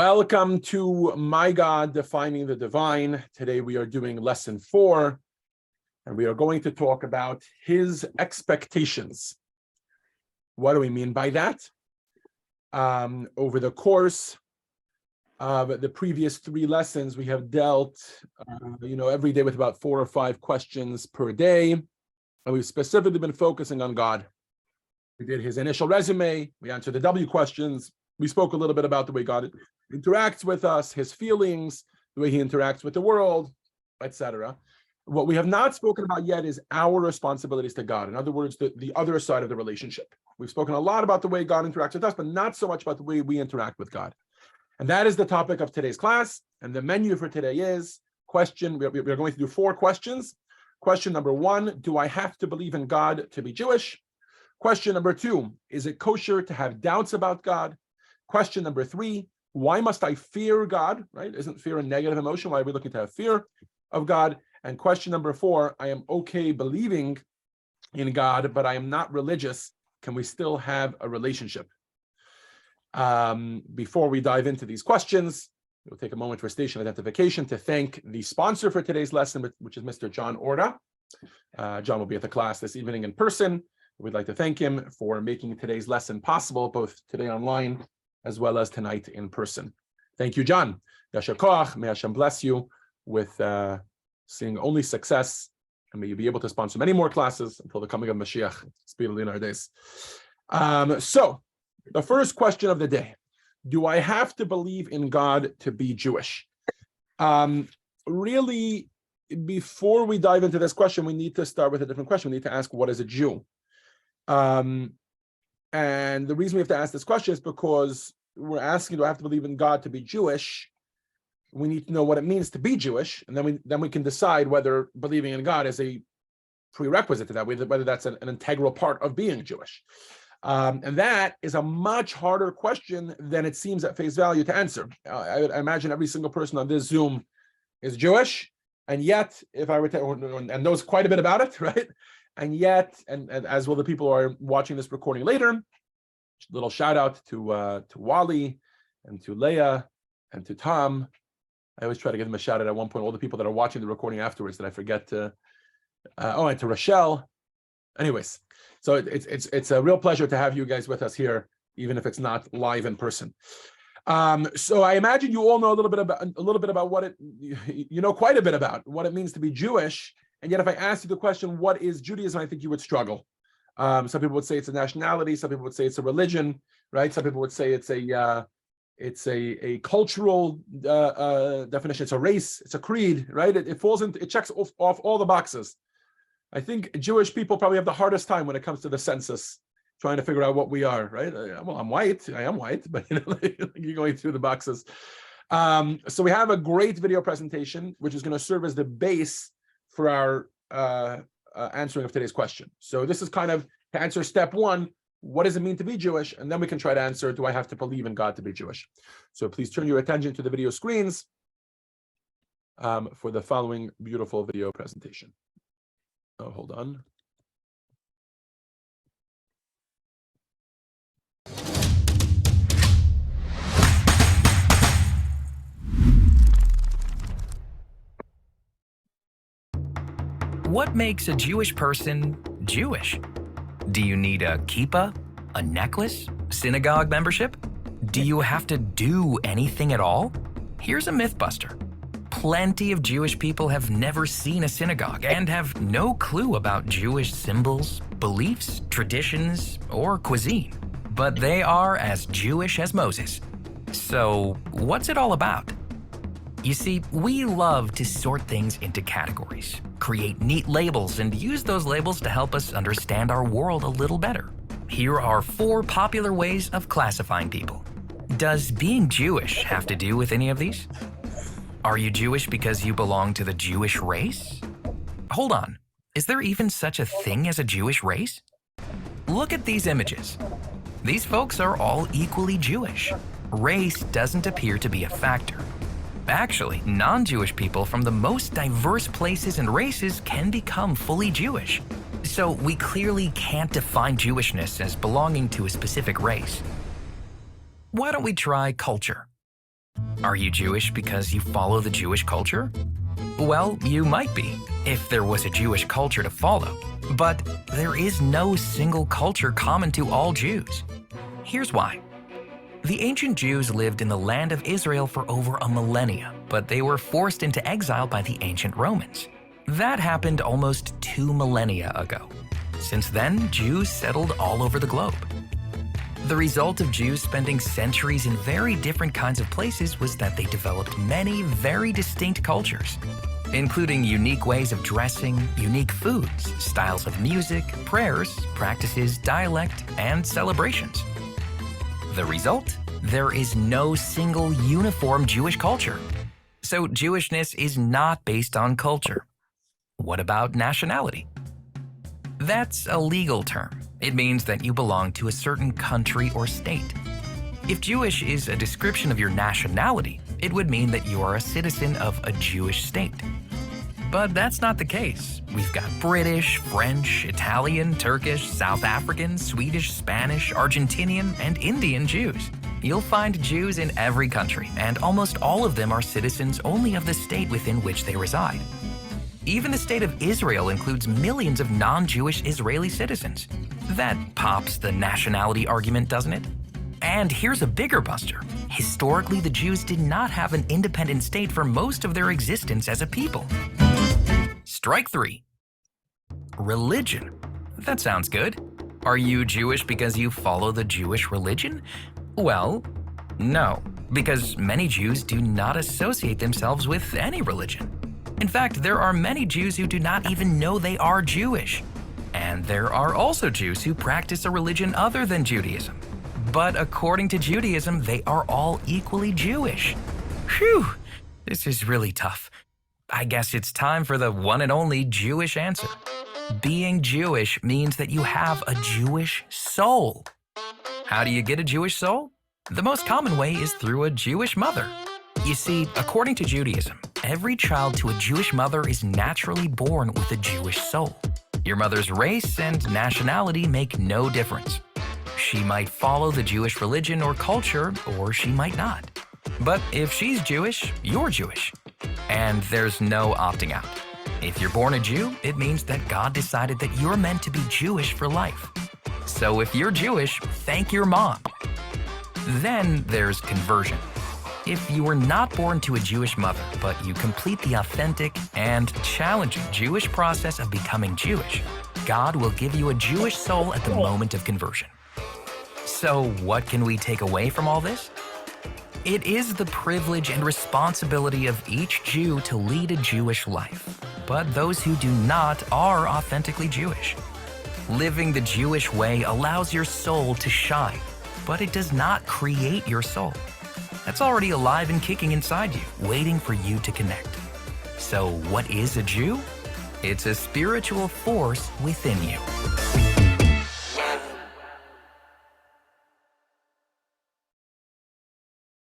Welcome to My God, Defining the Divine. Today we are doing lesson 4, and we are going to talk about his expectations. What do we mean by that? Over the course of the previous 3 lessons, we have dealt, every day with about 4 or 5 questions per day, and we've specifically been focusing on God. We did his initial resume, we answered the W questions, we spoke a little bit about the way God interacts with us, his feelings, the way he interacts with the world, etc. What we have not spoken about yet is our responsibilities to God. In other words, the other side of the relationship. We've spoken a lot about the way God interacts with us, but not so much about the way we interact with God. And that is the topic of today's class. And the menu for today is question. We're going to do 4 questions. Question number 1, do I have to believe in God to be Jewish? Question number 2, is it kosher to have doubts about God? Question number 3, why must I fear God, right? Isn't fear a negative emotion? Why are we looking to have fear of God? And question number 4, I am okay believing in God, but I am not religious. Can we still have a relationship? Before we dive into these questions, we'll take a moment for station identification to thank the sponsor for today's lesson, which is Mr. John Orda. John will be at the class this evening in person. We'd like to thank him for making today's lesson possible, both today online as well as tonight in person. Thank you, John. Yasher koach, may Hashem bless you with seeing only success, and may you be able to sponsor many more classes until the coming of Mashiach, speedily in our days. So, the first question of the day, do I have to believe in God to be Jewish? Really, before we dive into this question, we need to start with a different question. We need to ask, what is a Jew? And the reason we have to ask this question is because we're asking, do I have to believe in God to be Jewish? We need to know what it means to be Jewish, and then we can decide whether believing in God is a prerequisite to that, whether that's an integral part of being Jewish. And that is a much harder question than it seems at face value to answer. I imagine every single person on this Zoom is Jewish, and yet, if I were to, and knows quite a bit about it, right? And yet, and as will the people who are watching this recording later, little shout out to Wally and to Leah and to Tom. I always try to give them a shout out at one point, all the people that are watching the recording afterwards that I forget to, and to Rochelle. Anyways, so it's a real pleasure to have you guys with us here, even if it's not live in person. So I imagine you all know a little bit about what it, you know quite a bit about what it means to be Jewish. And yet, if I asked you the question, what is Judaism, I think you would struggle. Some people would say it's a nationality. Some people would say it's a religion, right? Some people would say it's a cultural definition. It's a race. It's a creed, right? It checks off all the boxes. I think Jewish people probably have the hardest time when it comes to the census, trying to figure out what we are, right? Well, I'm white. I am white, but you're going through the boxes. So we have a great video presentation, which is going to serve as the base for our answering of today's question. So this is kind of to answer step 1, what does it mean to be Jewish? And then we can try to answer, do I have to believe in God to be Jewish? So please turn your attention to the video screens for the following beautiful video presentation. Oh, hold on. What makes a Jewish person Jewish? Do you need a kippah, a necklace, synagogue membership? Do you have to do anything at all? Here's a mythbuster. Plenty of Jewish people have never seen a synagogue and have no clue about Jewish symbols, beliefs, traditions, or cuisine. But they are as Jewish as Moses. So, what's it all about? You see, we love to sort things into categories, create neat labels, and use those labels to help us understand our world a little better. Here are 4 popular ways of classifying people. Does being Jewish have to do with any of these? Are you Jewish because you belong to the Jewish race? Hold on, is there even such a thing as a Jewish race? Look at these images. These folks are all equally Jewish. Race doesn't appear to be a factor. Actually, non-Jewish people from the most diverse places and races can become fully Jewish. So we clearly can't define Jewishness as belonging to a specific race. Why don't we try culture? Are you Jewish because you follow the Jewish culture? Well, you might be, if there was a Jewish culture to follow. But there is no single culture common to all Jews. Here's why. The ancient Jews lived in the land of Israel for over a millennia, but they were forced into exile by the ancient Romans. That happened almost 2 millennia ago. Since then, Jews settled all over the globe. The result of Jews spending centuries in very different kinds of places was that they developed many very distinct cultures, including unique ways of dressing, unique foods, styles of music, prayers, practices, dialect, and celebrations. The result? There is no single uniform Jewish culture. So Jewishness is not based on culture. What about nationality? That's a legal term. It means that you belong to a certain country or state. If Jewish is a description of your nationality, it would mean that you are a citizen of a Jewish state. But that's not the case. We've got British, French, Italian, Turkish, South African, Swedish, Spanish, Argentinian, and Indian Jews. You'll find Jews in every country, and almost all of them are citizens only of the state within which they reside. Even the state of Israel includes millions of non-Jewish Israeli citizens. That pops the nationality argument, doesn't it? And here's a bigger buster. Historically, the Jews did not have an independent state for most of their existence as a people. Strike 3. Religion. That sounds good. Are you Jewish because you follow the Jewish religion? Well, no, because many Jews do not associate themselves with any religion. In fact, there are many Jews who do not even know they are Jewish. And there are also Jews who practice a religion other than Judaism. But according to Judaism, they are all equally Jewish. Phew, this is really tough. I guess it's time for the one and only Jewish answer. Being Jewish means that you have a Jewish soul. How do you get a Jewish soul? The most common way is through a Jewish mother. You see, according to Judaism, every child to a Jewish mother is naturally born with a Jewish soul. Your mother's race and nationality make no difference. She might follow the Jewish religion or culture, or she might not. But if she's Jewish, you're Jewish. And there's no opting out. If you're born a Jew, it means that God decided that you're meant to be Jewish for life. So if you're Jewish, thank your mom. Then there's conversion. If you were not born to a Jewish mother, but you complete the authentic and challenging Jewish process of becoming Jewish, God will give you a Jewish soul at the moment of conversion. So what can we take away from all this? It is the privilege and responsibility of each Jew to lead a Jewish life, but those who do not are authentically Jewish. Living the Jewish way allows your soul to shine, but it does not create your soul. That's already alive and kicking inside you, waiting for you to connect. So what is a Jew? It's a spiritual force within you.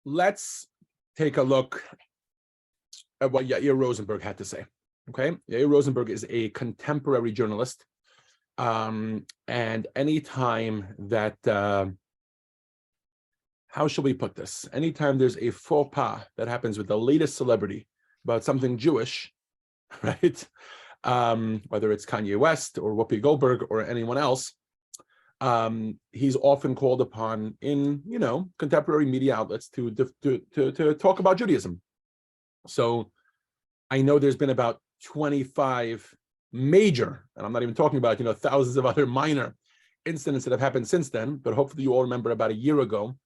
Let's take a look at what Yair Rosenberg had to say. Okay, Yair Rosenberg is a contemporary journalist, and anytime that how shall we put this? Anytime there's a faux pas that happens with the latest celebrity about something Jewish, right? Whether it's Kanye West or Whoopi Goldberg or anyone else, he's often called upon in, contemporary media outlets to talk about Judaism. So I know there's been about 25 major, and I'm not even talking about, thousands of other minor incidents that have happened since then, but hopefully you all remember about a year ago,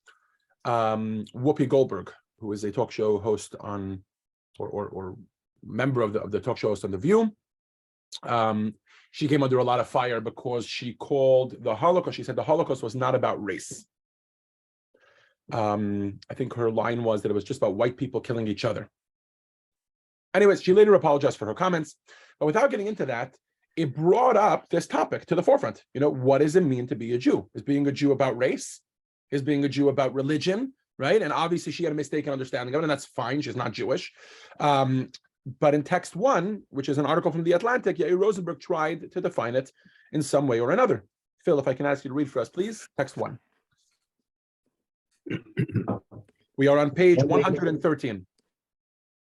Whoopi Goldberg, who is a talk show host on, or member of the talk show host on The View, she came under a lot of fire because she called the Holocaust, she said the Holocaust was not about race. I think her line was that it was just about white people killing each other. Anyways, she later apologized for her comments, but without getting into that, it brought up this topic to the forefront. What does it mean to be a Jew? Is being a Jew about race? Is being a Jew about religion, right? And obviously she had a mistaken understanding of it, and that's fine, she's not Jewish. But in text 1, which is an article from The Atlantic, Yair Rosenberg tried to define it in some way or another. Phil, if I can ask you to read for us, please. Text 1. We are on page Well, 113.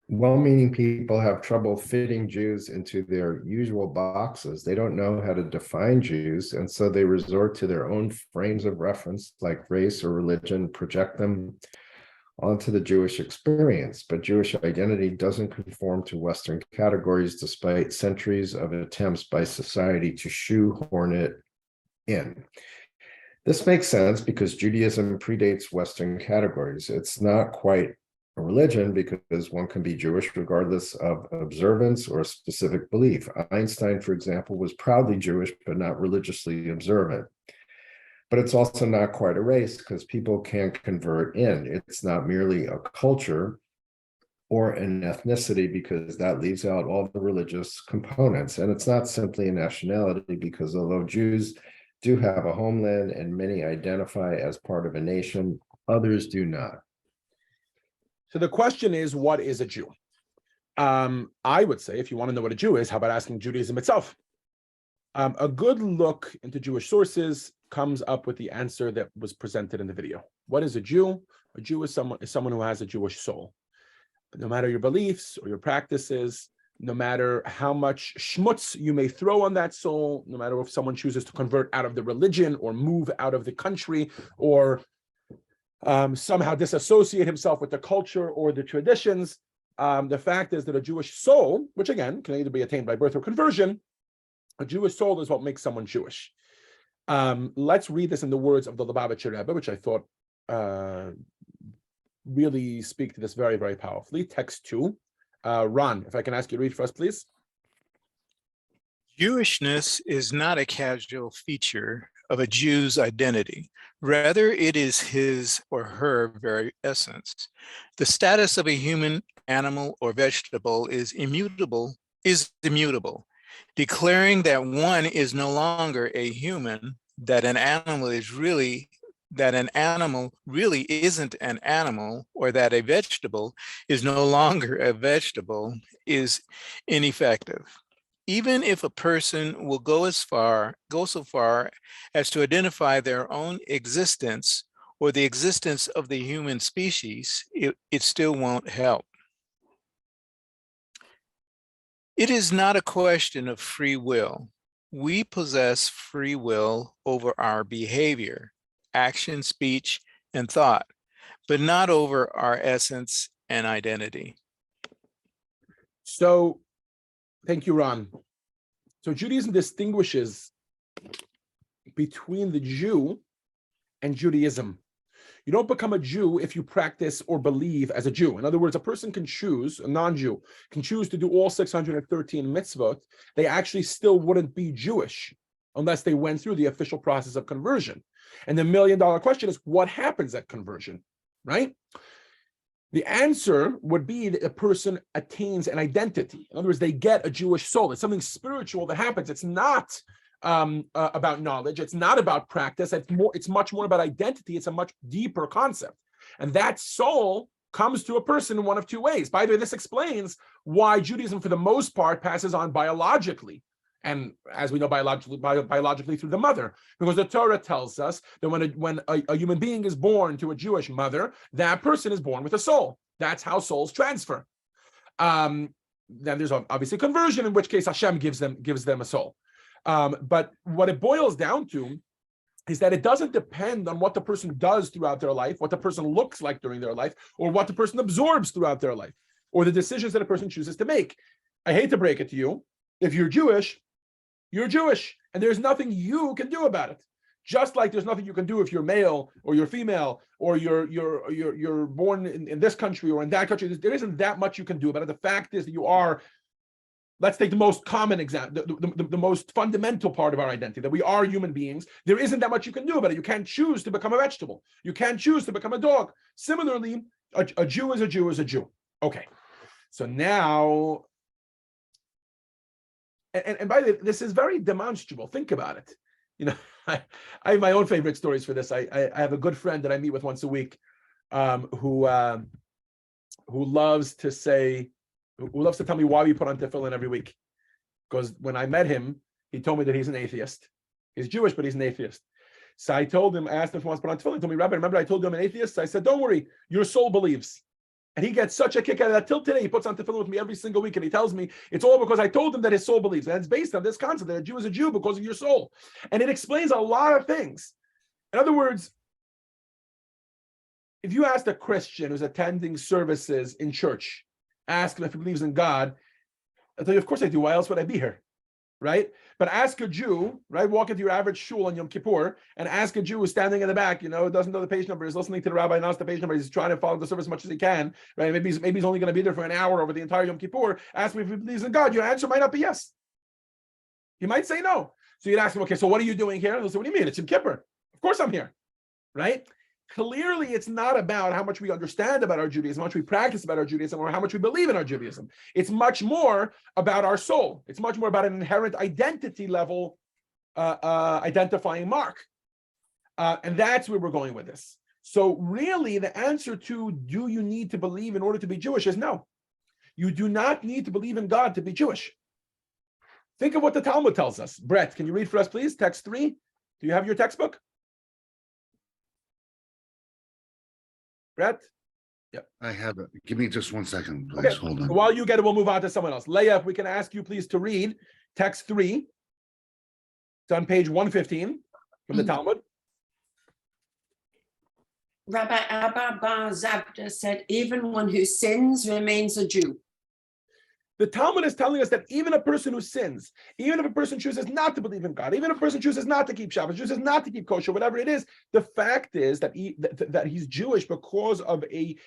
Well-meaning people have trouble fitting Jews into their usual boxes. They don't know how to define Jews, and so they resort to their own frames of reference, like race or religion, project them onto the Jewish experience. But Jewish identity doesn't conform to Western categories, despite centuries of attempts by society to shoehorn it in. This makes sense because Judaism predates Western categories. It's not quite a religion because one can be Jewish regardless of observance or specific belief. Einstein, for example, was proudly Jewish, but not religiously observant. But it's also not quite a race because people can't convert in. It's not merely a culture or an ethnicity because that leaves out all the religious components. And it's not simply a nationality because although Jews do have a homeland and many identify as part of a nation, others do not. So the question is, what is a Jew? I would say, if you want to know what a Jew is, how about asking Judaism itself? A good look into Jewish sources comes up with the answer that was presented in the video. What is a Jew? A Jew is someone who has a Jewish soul. No matter your beliefs or your practices, no matter how much schmutz you may throw on that soul, no matter if someone chooses to convert out of the religion or move out of the country or somehow disassociate himself with the culture or the traditions, the fact is that a Jewish soul, which again can either be attained by birth or conversion, a Jewish soul is what makes someone Jewish. Let's read this in the words of the Lubavitcher Rebbe, which I thought really speak to this very, very powerfully. Text 2. Ron, if I can ask you to read for us, please. Jewishness is not a casual feature of a Jew's identity. Rather, it is his or her very essence. The status of a human, animal, or vegetable is immutable, declaring that one is no longer a human, that an animal really isn't an animal, or that a vegetable is no longer a vegetable, is ineffective. Even if a person will go so far as to identify their own existence or the existence of the human species, it still won't help. It is not a question of free will. We possess free will over our behavior, action, speech, and thought, but not over our essence and identity. So, thank you, Ron. So Judaism distinguishes between the Jew and Judaism. You don't become a Jew if you practice or believe as a Jew. In other words, a person can choose, a non-Jew, can choose to do all 613 mitzvot. They actually still wouldn't be Jewish unless they went through the official process of conversion. And the million-dollar question is, what happens at conversion, right? The answer would be that a person attains an identity. In other words, they get a Jewish soul. It's something spiritual that happens. It's not about knowledge. It's not about practice. It's much more about identity. It's a much deeper concept. And that soul comes to a person in one of two ways. By the way, this explains why Judaism, for the most part, passes on biologically. And as we know, biologically through the mother, because the Torah tells us that when a human being is born to a Jewish mother, that person is born with a soul. That's how souls transfer. Then there's obviously conversion, in which case Hashem gives them a soul. But what it boils down to is that it doesn't depend on what the person does throughout their life, what the person looks like during their life, or what the person absorbs throughout their life, or the decisions that a person chooses to make. I hate to break it to you. If you're Jewish, you're Jewish, and there's nothing you can do about it. Just like there's nothing you can do if you're male or you're female or you're born in this country or in that country. There isn't that much you can do about it. The fact is that you are. Let's take the most common example, the most fundamental part of our identity, that we are human beings. There isn't that much you can do about it. You can't choose to become a vegetable. You can't choose to become a dog. Similarly, a Jew is a Jew is a Jew. Okay, so now. And by the way, this is very demonstrable. Think about it. You know, I have my own favorite stories for this. I have a good friend that I meet with once a week, who loves to tell me why we put on tefillin every week. Because when I met him, he told me that he's an atheist. He's Jewish, but he's an atheist. So I told him, I asked him if he wants to put on tefillin. He told me, Rabbi, remember I told you I'm an atheist? I said, don't worry, your soul believes. And he gets such a kick out of that. Till today, he puts on tefillin with me every single week, and he tells me it's all because I told him that his soul believes. And it's based on this concept that a Jew is a Jew because of your soul. And it explains a lot of things. In other words, if you ask a Christian who's attending services in church, ask him if he believes in God, I'll tell you, of course I do. Why else would I be here? Right? But ask a Jew, right? Walk into your average shul on Yom Kippur and ask a Jew who's standing in the back, doesn't know the page number, is listening to the rabbi announce the page number, he's trying to follow the service as much as he can, right? Maybe he's only going to be there for an hour over the entire Yom Kippur. Ask me if he believes in God. Your answer might not be yes. He might say no. So you'd ask him, okay, so what are you doing here? And he'll say, what do you mean? It's Yom Kippur. Of course I'm here, right? Clearly, it's not about how much we understand about our Judaism, how much we practice about our Judaism, or how much we believe in our Judaism. It's much more about our soul. It's much more about an inherent identity level identifying mark. And that's where we're going with this. So really, the answer to do you need to believe in order to be Jewish is no. You do not need to believe in God to be Jewish. Think of what the Talmud tells us. Brett, can you read for us, please? Text 3. Do you have your textbook? Brett? Yep. I have it. Give me just 1 second, please. Okay. Hold on. While you get it, we'll move on to someone else. Leah, if we can ask you please to read text 3. It's on page 115 from the Talmud. Rabbi Abba Bar Zabda said, even one who sins remains a Jew. The Talmud is telling us that even a person who sins, even if a person chooses not to believe in God, even if a person chooses not to keep Shabbat, chooses not to keep kosher, whatever it is, the fact is that that he's Jewish because of a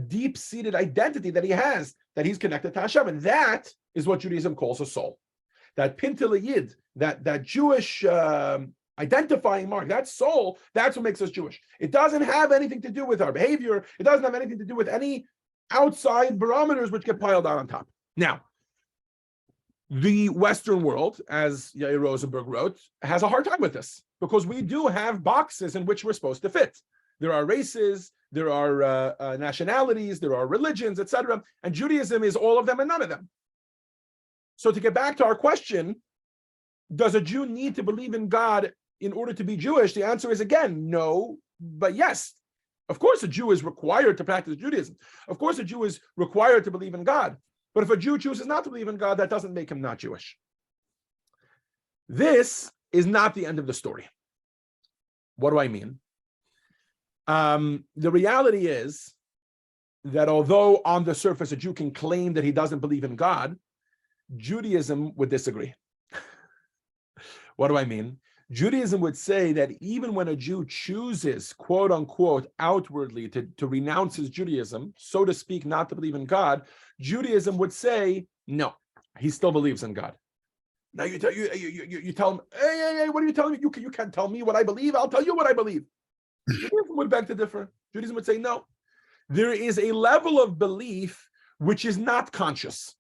deep-seated identity that he has, that he's connected to Hashem. And that is what Judaism calls a soul. That pintel yid, that Jewish identifying mark, that soul, that's what makes us Jewish. It doesn't have anything to do with our behavior. It doesn't have anything to do with any outside barometers which get piled on top. Now, the Western world, as Yair Rosenberg wrote, has a hard time with this because we do have boxes in which we're supposed to fit. There are races, there are nationalities, there are religions, etc. And Judaism is all of them and none of them. So to get back to our question, does a Jew need to believe in God in order to be Jewish? The answer is again, no, but yes. Of course, a Jew is required to practice Judaism. Of course, a Jew is required to believe in God. But if a Jew chooses not to believe in God, that doesn't make him not Jewish. This is not the end of the story. What do I mean? The reality is that although on the surface a Jew can claim that he doesn't believe in God, Judaism would disagree. What do I mean? Judaism would say that even when a Jew chooses, quote unquote, outwardly to renounce his Judaism, so to speak, not to believe in God, Judaism would say, no, he still believes in God. Now you tell him, hey, what are you telling me? You can't tell me what I believe. I'll tell you what I believe. Judaism would beg to differ. Judaism would say, no, there is a level of belief which is not conscious.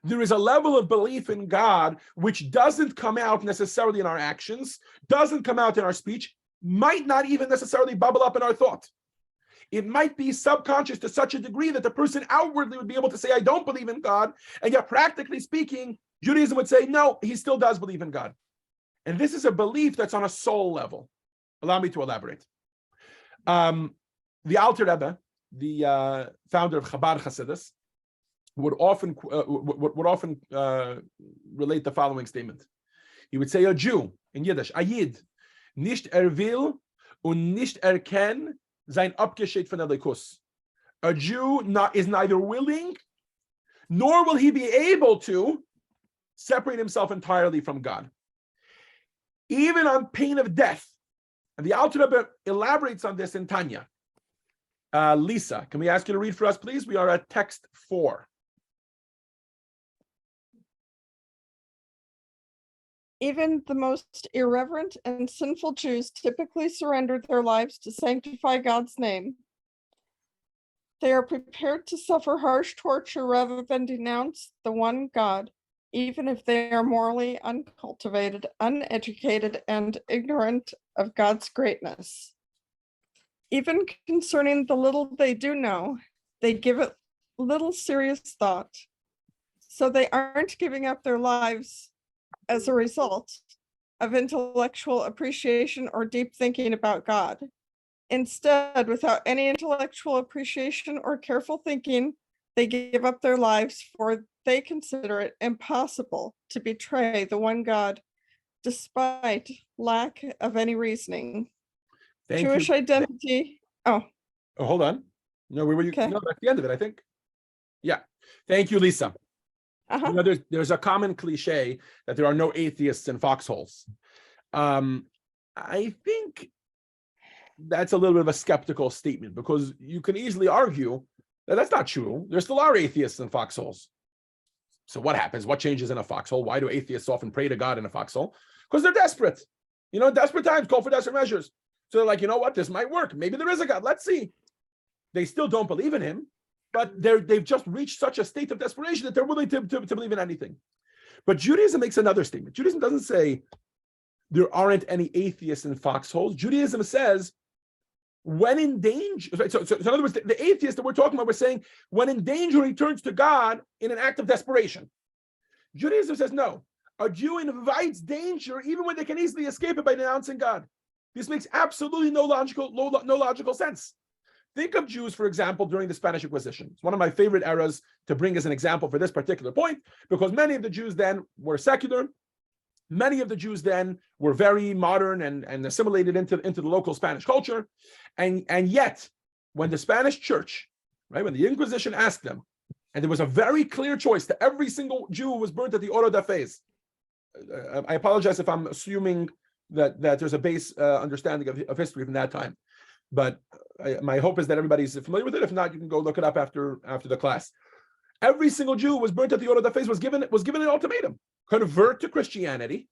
There is a level of belief in God which doesn't come out necessarily in our actions, doesn't come out in our speech, might not even necessarily bubble up in our thought. It might be subconscious to such a degree that the person outwardly would be able to say, I don't believe in God, and yet practically speaking, Judaism would say, no, he still does believe in God. And this is a belief that's on a soul level. Allow me to elaborate. The Alter Rebbe, the founder of Chabad Hasidus, would often relate the following statement. He would say, a Jew in Yiddish, Ayid, nicht will und nicht erken sein Abgeschied von Elikus. A Jew is neither willing nor will he be able to separate himself entirely from God, even on pain of death. And the Alter Rebbe elaborates on this in Tanya. Lisa, can we ask you to read for us, please? We are at text 4. Even the most irreverent and sinful Jews typically surrender their lives to sanctify God's name. They are prepared to suffer harsh torture rather than denounce the one God, even if they are morally uncultivated, uneducated, and ignorant of God's greatness. Even concerning the little they do know, they give it little serious thought. So they aren't giving up their lives as a result of intellectual appreciation or deep thinking about God. Instead, without any intellectual appreciation or careful thinking, they give up their lives, for they consider it impossible to betray the one God despite lack of any reasoning. Thank Jewish you. identity. Oh, Oh, hold on. No, where were you? Okay. No, that's the end of it, I think. Yeah. Thank you, Lisa. uh-huh. You know, there's a common cliche that there are no atheists in foxholes. I think that's a little bit of a skeptical statement, because you can easily argue that that's not true. There still are atheists in foxholes. So what happens? What changes in a foxhole? Why do atheists often pray to God in a foxhole? Because they're desperate. You know, desperate times call for desperate measures. So they're like, you know what? This might work. Maybe there is a God. Let's see. They still don't believe in him, but they've just reached such a state of desperation that they're willing to believe in anything. But Judaism makes another statement. Judaism doesn't say there aren't any atheists in foxholes. Judaism says, when in danger, so in other words, the atheist that we're talking about, we're saying, when in danger, he turns to God in an act of desperation. Judaism says, no, a Jew invites danger even when they can easily escape it by denouncing God. This makes absolutely no logical sense. Think of Jews, for example, during the Spanish Inquisition. It's one of my favorite eras to bring as an example for this particular point, because many of the Jews then were secular. Many of the Jews then were very modern and assimilated into the local Spanish culture. And yet, when the Spanish church, right, when the Inquisition asked them, and there was a very clear choice to every single Jew who was burnt at the Oro da Fez. I apologize if I'm assuming that there's a base understanding of history from that time. But my hope is that everybody's familiar with it. If not, you can go look it up after the class. Every single Jew who was burnt at the Oro da Fez was given an ultimatum: convert to Christianity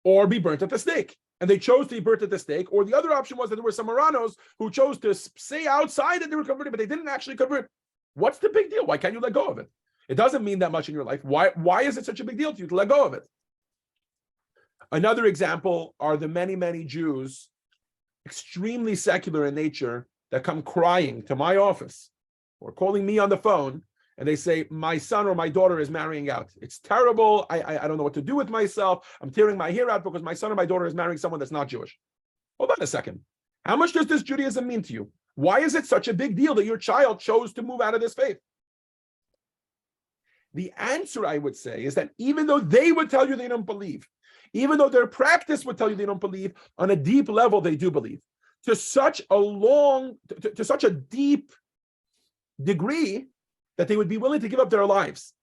or be burnt at the stake. And they chose to be burnt at the stake. Or the other option was that there were some Marranos who chose to say outside that they were converted, but they didn't actually convert. What's the big deal? Why can't you let go of it? It doesn't mean that much in your life. Why is it such a big deal to you to let go of it? Another example are the many, many Jews, extremely secular in nature, that come crying to my office or calling me on the phone, and they say, my son or my daughter is marrying out. It's terrible. I don't know what to do with myself. I'm tearing my hair out because my son or my daughter is marrying someone that's not Jewish. Hold on a second. How much does this Judaism mean to you? Why is it such a big deal that your child chose to move out of this faith? The answer, I would say, is that even though they would tell you they don't believe, even though their practice would tell you they don't believe, on a deep level, they do believe. To such a deep degree that they would be willing to give up their lives,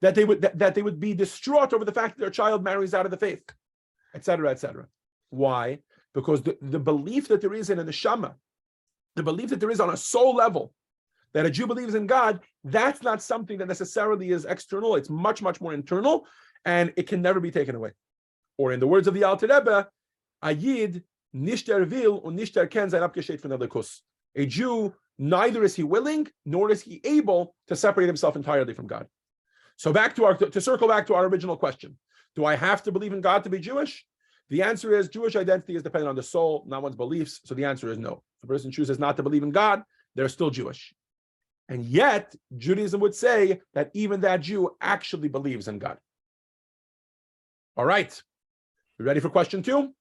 that they would be distraught over the fact that their child marries out of the faith, etc., etc. Why? Because the belief that there is in a neshama, the belief that there is on a soul level, that a Jew believes in God, that's not something that necessarily is external. It's much, much more internal, and it can never be taken away. Or in the words of the Alter Rebbe, a Yid nicht will und nicht ken sein abgestellt von der Likus. A Jew, neither is he willing nor is he able to separate himself entirely from God. So to circle back to our original question, do I have to believe in God to be Jewish? The answer is Jewish identity is dependent on the soul, not one's beliefs. So the answer is no. If a person chooses not to believe in God, they're still Jewish. And yet, Judaism would say that even that Jew actually believes in God. All right. You ready for question 2?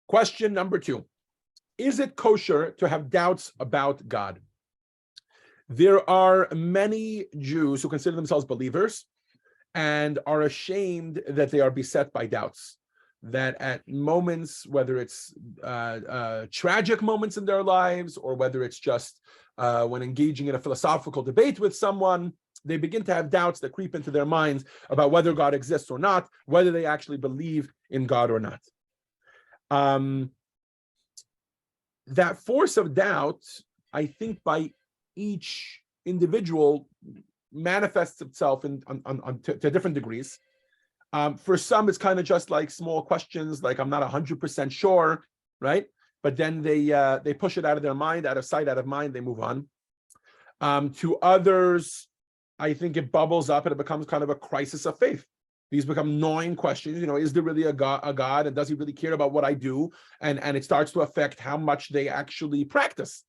Question number 2. Is it kosher to have doubts about God? There are many Jews who consider themselves believers and are ashamed that they are beset by doubts. That at moments, whether it's tragic moments in their lives, or whether it's just when engaging in a philosophical debate with someone, they begin to have doubts that creep into their minds about whether God exists or not, whether they actually believe in God or not. That force of doubt, I think, by each individual manifests itself to different degrees. For some, it's kind of just like small questions, like I'm not 100% sure, right? But then they push it out of their mind, out of sight, out of mind, they move on. To others, I think it bubbles up and it becomes kind of a crisis of faith. These become gnawing questions. You know, is there really a God, and does he really care about what I do? And it starts to affect how much they actually practice.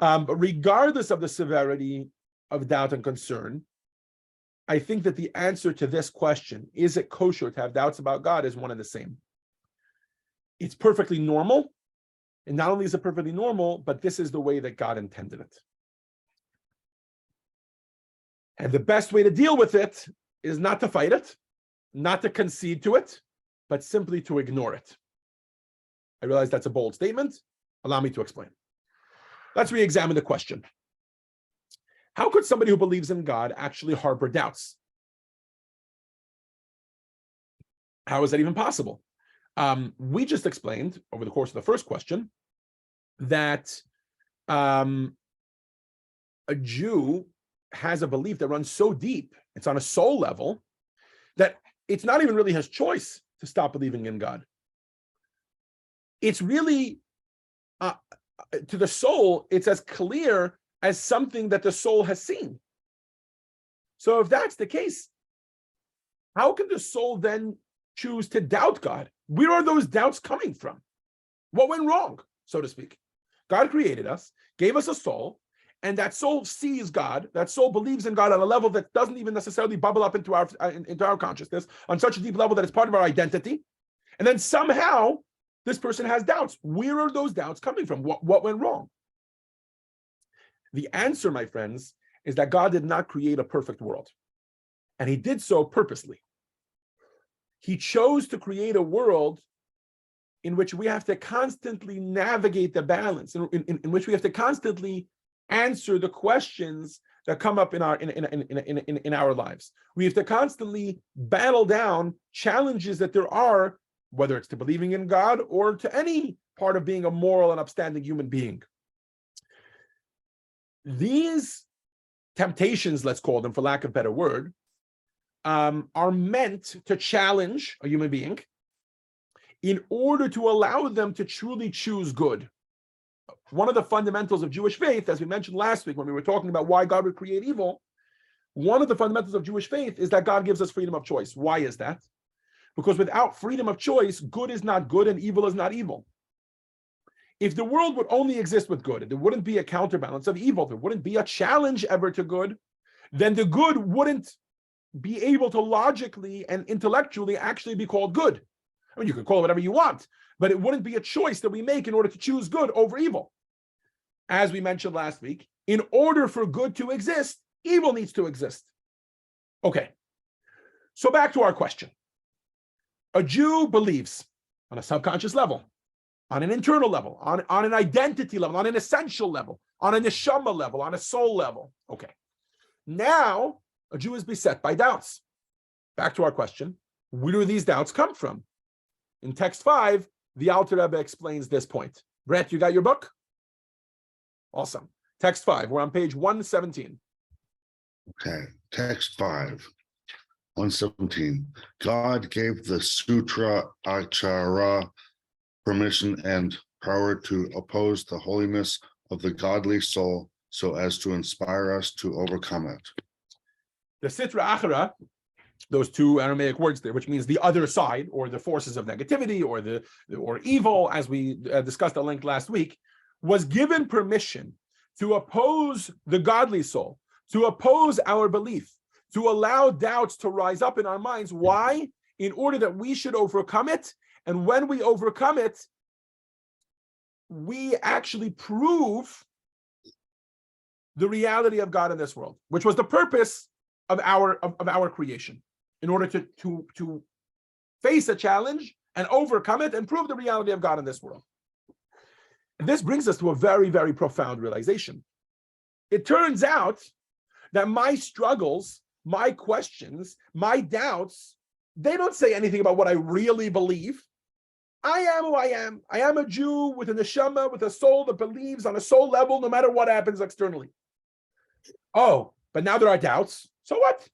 But regardless of the severity of doubt and concern, I think that the answer to this question, is it kosher to have doubts about God, is one and the same. It's perfectly normal. And not only is it perfectly normal, but this is the way that God intended it. And the best way to deal with it is not to fight it, not to concede to it, but simply to ignore it. I realize that's a bold statement. Allow me to explain. Let's re-examine the question. How could somebody who believes in God actually harbor doubts? How is that even possible? We just explained over the course of the first question that a Jew has a belief that runs so deep, it's on a soul level, that it's not even really his choice to stop believing in God. It's really, to the soul, it's as clear as something that the soul has seen. So if that's the case, how can the soul then choose to doubt God? Where are those doubts coming from? What went wrong, so to speak? God created us, gave us a soul, and that soul sees God. That soul believes in God on a level that doesn't even necessarily bubble up into our consciousness on such a deep level that it's part of our identity. And then somehow this person has doubts. Where are those doubts coming from? What went wrong? The answer, my friends, is that God did not create a perfect world. And he did so purposely. He chose to create a world in which we have to constantly navigate the balance, in which we have to constantly answer the questions that come up in our lives. We have to constantly battle down challenges that there are, whether it's to believing in God or to any part of being a moral and upstanding human being. These temptations, let's call them for lack of a better word, are meant to challenge a human being in order to allow them to truly choose good. One of the fundamentals of Jewish faith, as we mentioned last week when we were talking about why God would create evil, one of the fundamentals of Jewish faith is that God gives us freedom of choice. Why is that? Because without freedom of choice, good is not good and evil is not evil. If the world would only exist with good, there wouldn't be a counterbalance of evil, there wouldn't be a challenge ever to good, then the good wouldn't be able to logically and intellectually actually be called good. I mean, you can call it whatever you want, but it wouldn't be a choice that we make in order to choose good over evil. As we mentioned last week, in order for good to exist, evil needs to exist. Okay, so back to our question. A Jew believes on a subconscious level, on an internal level, on an identity level, on an essential level, on a neshama level, on a soul level. Okay, now a Jew is beset by doubts. Back to our question, where do these doubts come from? In text 5, the Alter Rebbe explains this point. Brett, you got your book? Awesome. Text 5, we're on page 117. Okay, text 5, 117. God gave the Sutra Achara permission and power to oppose the holiness of the godly soul so as to inspire us to overcome it. The Sitra Achara, those two Aramaic words there, which means the other side, or the forces of negativity, or evil, as we discussed at length last week, was given permission to oppose the godly soul, to oppose our belief, to allow doubts to rise up in our minds. Why? In order that we should overcome it. And when we overcome it, we actually prove the reality of God in this world, which was the purpose of our creation, in order to face a challenge and overcome it and prove the reality of God in this world. And this brings us to a very, very profound realization. It turns out that my struggles, my questions, my doubts, they don't say anything about what I really believe. I am who I am. I am a Jew with a neshama, with a soul that believes on a soul level, no matter what happens externally. Oh, but now there are doubts. So what?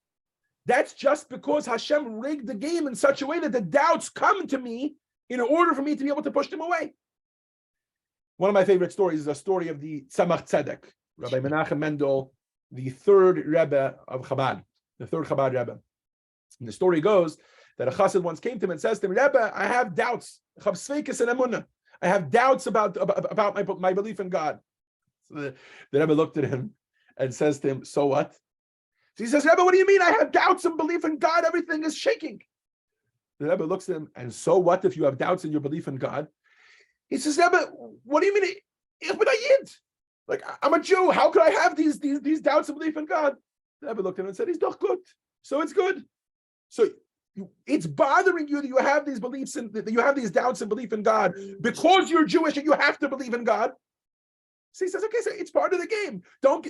That's just because Hashem rigged the game in such a way that the doubts come to me in order for me to be able to push them away. One of my favorite stories is a story of the Tzemach Tzedek, Rabbi Menachem Mendel, the third Rebbe of Chabad, the third Chabad Rebbe. And the story goes that a chassid once came to him and says to him, Rebbe, I have doubts. I have doubts about my belief in God. So the Rebbe looked at him and says to him, so what? So he says, Rebbe, what do you mean? I have doubts and belief in God. Everything is shaking. The Rebbe looks at him, and so what if you have doubts in your belief in God? He says, Rebbe, what do you mean? Ich bin a Yid. Like, I'm a Jew. How could I have these doubts and belief in God? The Rebbe looked at him and said, he's doch good. So it's good. So it's bothering you that you have these beliefs and that you have these doubts and belief in God because you're Jewish and you have to believe in God. So he says, okay, so it's part of the game. Don't,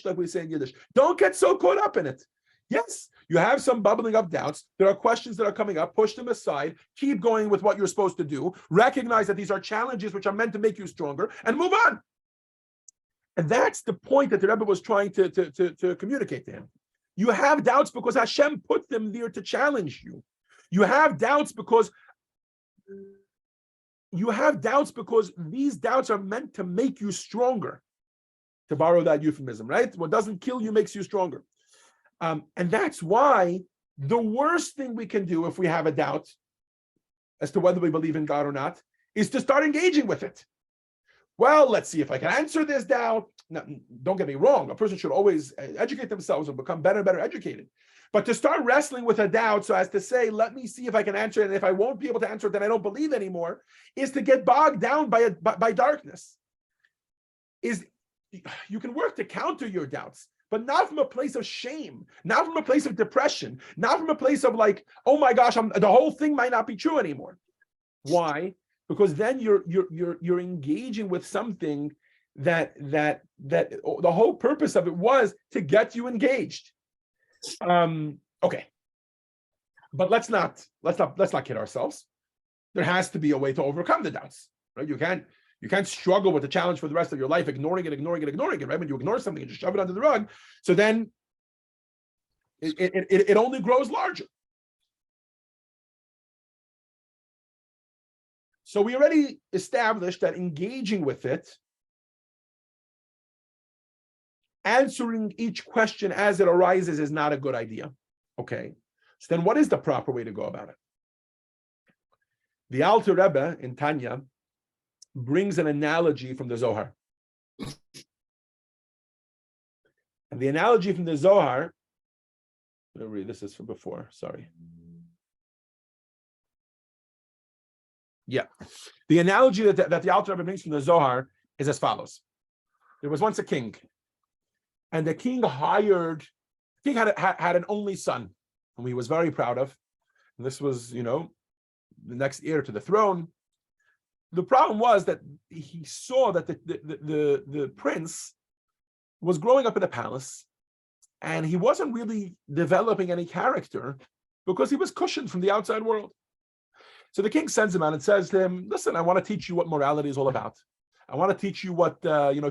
like we say in Yiddish. Don't get so caught up in it. Yes, you have some bubbling up doubts. There are questions that are coming up. Push them aside. Keep going with what you're supposed to do. Recognize that these are challenges which are meant to make you stronger and move on. And that's the point that the Rebbe was trying to communicate to him. You have doubts because Hashem put them there to challenge you. You have doubts because these doubts are meant to make you stronger, to borrow that euphemism, right? What doesn't kill you makes you stronger. And that's why the worst thing we can do if we have a doubt as to whether we believe in God or not is to start engaging with it. Well, let's see if I can answer this doubt. Now, don't get me wrong. A person should always educate themselves and become better and better educated. But to start wrestling with a doubt so as to say, let me see if I can answer it, and if I won't be able to answer it, then I don't believe anymore, is to get bogged down by darkness. You can work to counter your doubts, but not from a place of shame, not from a place of depression, not from a place of like, oh my gosh, the whole thing might not be true anymore. Why? Because then you're engaging with something that the whole purpose of it was to get you engaged. Okay, but let's not kid ourselves. There has to be a way to overcome the doubts, right? You can't struggle with the challenge for the rest of your life, ignoring it, right? When you ignore something and just shove it under the rug, so then it only grows larger. So we already established that engaging with it, answering each question as it arises is not a good idea. Okay, so then what is the proper way to go about it? The Alter Rebbe in Tanya brings an analogy from the Zohar. And the analogy from the Zohar, let me read, this is from before, sorry. Yeah, the analogy that the Alter Rebbe brings from the Zohar is as follows. There was once a king, and the king had an only son, whom he was very proud of. And this was, the next heir to the throne. The problem was that he saw that the prince was growing up in the palace, and he wasn't really developing any character because he was cushioned from the outside world. So the king sends him out and says to him, listen, I want to teach you what morality is all about. I want to teach you what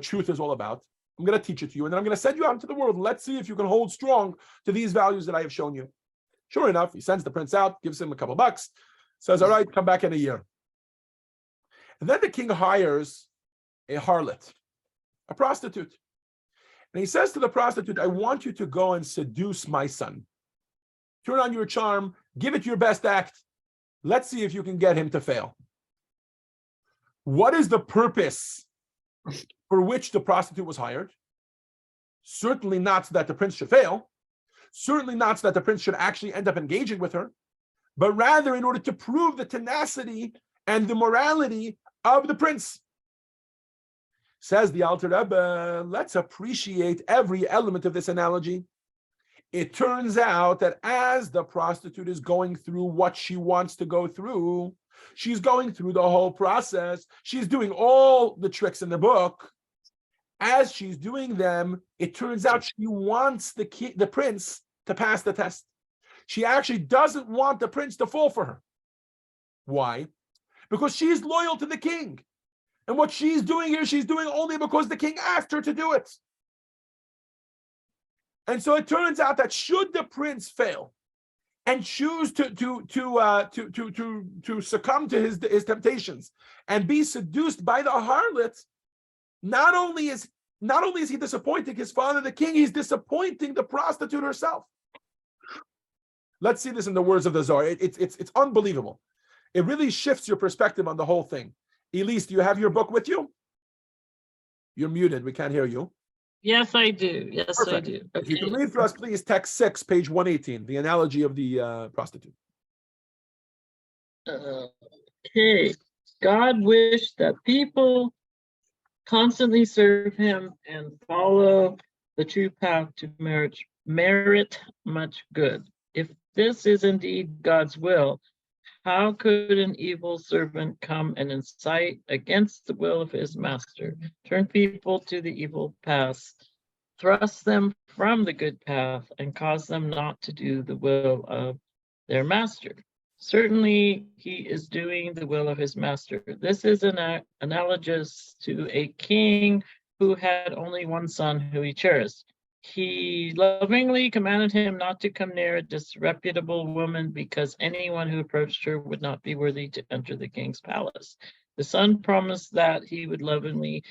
truth is all about. I'm going to teach it to you, and then I'm going to send you out into the world, and let's see if you can hold strong to these values that I have shown you. Sure enough, he sends the prince out, gives him a couple bucks, says, all right, come back in a year. And then the king hires a harlot, a prostitute. And he says to the prostitute, I want you to go and seduce my son. Turn on your charm, give it your best act. Let's see if you can get him to fail. What is the purpose for which the prostitute was hired? Certainly not so that the prince should fail. Certainly not so that the prince should actually end up engaging with her, but rather in order to prove the tenacity and the morality of the prince. Says the Alter Rebbe, let's appreciate every element of this analogy. It turns out that as the prostitute is going through what she wants to go through, she's going through the whole process. She's doing all the tricks in the book. As she's doing them, it turns out she wants the prince to pass the test. She actually doesn't want the prince to fall for her. Why? Because she's loyal to the king. And what she's doing here, she's doing only because the king asked her to do it. And so it turns out that should the prince fail and choose to succumb to his temptations and be seduced by the harlot, not only is he disappointing his father, the king, he's disappointing the prostitute herself. Let's see this in the words of the Zohar. It's unbelievable. It really shifts your perspective on the whole thing. Elise, do you have your book with you? You're muted. We can't hear you. Yes, I do. Yes, I Perfect. do. If you can Okay. read for us, please, text 6, page 118, the analogy of the prostitute. Okay. God wished that people constantly serve him and follow the true path to merit much good. If this is indeed God's will, how could an evil servant come and incite against the will of his master, turn people to the evil path, thrust them from the good path, and cause them not to do the will of their master? Certainly, he is doing the will of his master. This is analogous to a king who had only one son who he cherished. He lovingly commanded him not to come near a disreputable woman because anyone who approached her would not be worthy to enter the king's palace. The son promised that he would lovingly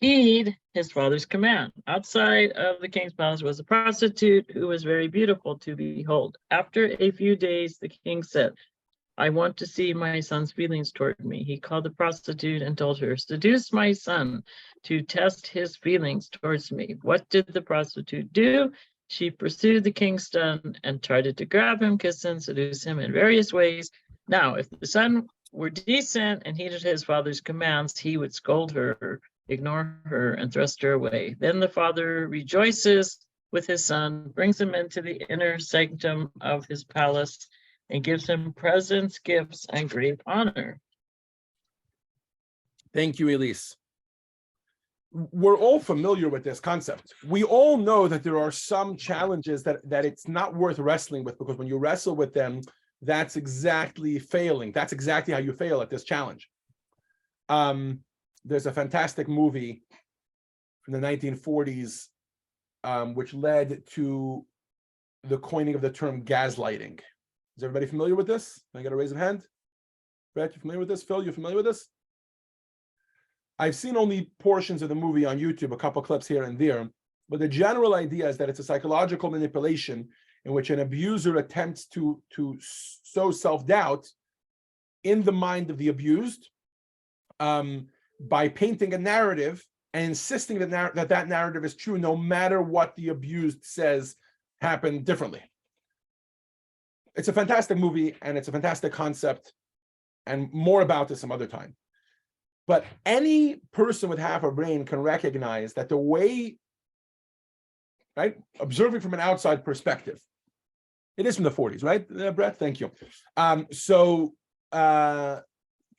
heed his father's command. Outside of the king's palace was a prostitute who was very beautiful to behold. After a few days, the king said, I want to see my son's feelings toward me. He called the prostitute and told her, seduce my son to test his feelings towards me. What did the prostitute do? She pursued the king's son and tried to grab him, kiss him, seduce him in various ways. Now, if the son were decent and heeded his father's commands, he would scold her, ignore her, and thrust her away. Then the father rejoices with his son, brings him into the inner sanctum of his palace, and gives him presents, gifts, and great honor. Thank you, Elise. We're all familiar with this concept. We all know that there are some challenges that it's not worth wrestling with, because when you wrestle with them, that's exactly failing. That's exactly how you fail at this challenge. There's a fantastic movie from the 1940s, which led to the coining of the term gaslighting. Is everybody familiar with this? Can I get a raise of hand? Brett, you familiar with this? Phil, you familiar with this? I've seen only portions of the movie on YouTube, a couple clips here and there, but the general idea is that it's a psychological manipulation in which an abuser attempts to sow self-doubt in the mind of the abused by painting a narrative and insisting that narrative is true no matter what the abused says happened differently. It's a fantastic movie and it's a fantastic concept, and more about this some other time. But any person with half a brain can recognize that the way, right, observing from an outside perspective, it is from the 40s, right, Brett? Thank you.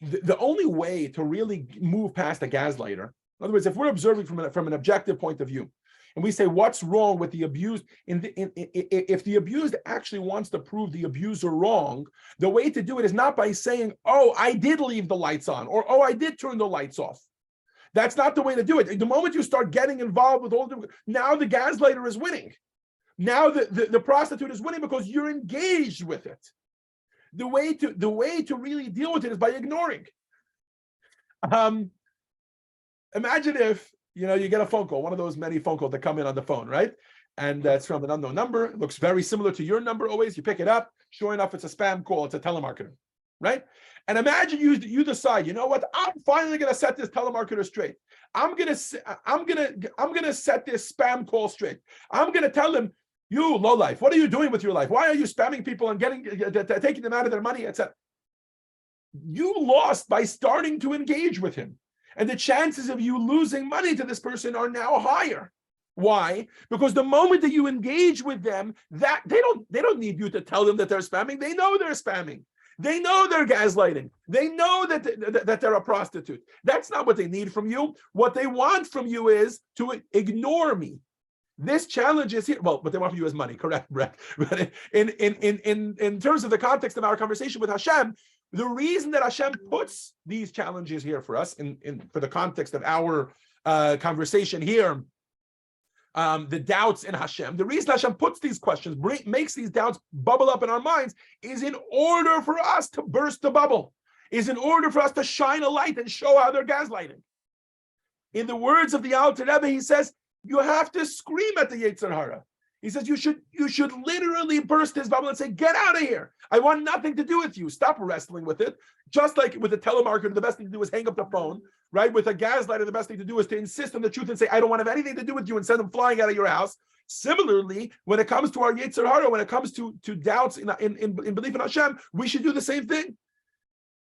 The only way to really move past a gaslighter, in other words, if we're observing from an objective point of view, and we say what's wrong with the abused, if the abused actually wants to prove the abuser wrong, the way to do it is not by saying, oh, I did leave the lights on, or oh, I did turn the lights off. That's not the way to do it. The moment you start getting involved with all the, now the gaslighter is winning. Now the prostitute is winning because you're engaged with it. The way to really deal with it is by ignoring. Imagine if you get a phone call, one of those many phone calls that come in on the phone, right? And that's from an unknown number. It looks very similar to your number always. You pick it up. Sure enough, it's a spam call. It's a telemarketer, right? And imagine you decide, you know what? I'm finally going to set this telemarketer straight. I'm gonna set this spam call straight. I'm going to tell them, you lowlife, what are you doing with your life? Why are you spamming people and taking them out of their money, etc.? You lost by starting to engage with him. And the chances of you losing money to this person are now higher. Why? Because the moment that you engage with them, that they don't need you to tell them that they're spamming. They know they're spamming. They know they're gaslighting. They know that they're a prostitute. That's not what they need from you. What they want from you is to ignore me. This challenge is here. Well, what they want from you is money, correct, Brett? But in terms of the context of our conversation with Hashem, the reason that Hashem puts these challenges here for us, for the context of our conversation here, the doubts in Hashem, the reason Hashem puts these questions, makes these doubts bubble up in our minds, is in order for us to burst the bubble, is in order for us to shine a light and show how they're gaslighting. In the words of the Alter Rebbe, he says, you have to scream at the Yetzer Hara. He says you should literally burst his bubble and say, get out of here. I want nothing to do with you. Stop wrestling with it. Just like with a telemarketer, the best thing to do is hang up the phone, right? With a gaslighter, the best thing to do is to insist on the truth and say, I don't want to have anything to do with you, and send them flying out of your house. Similarly, when it comes to our Yetzer Hara, when it comes to doubts in belief in Hashem, we should do the same thing.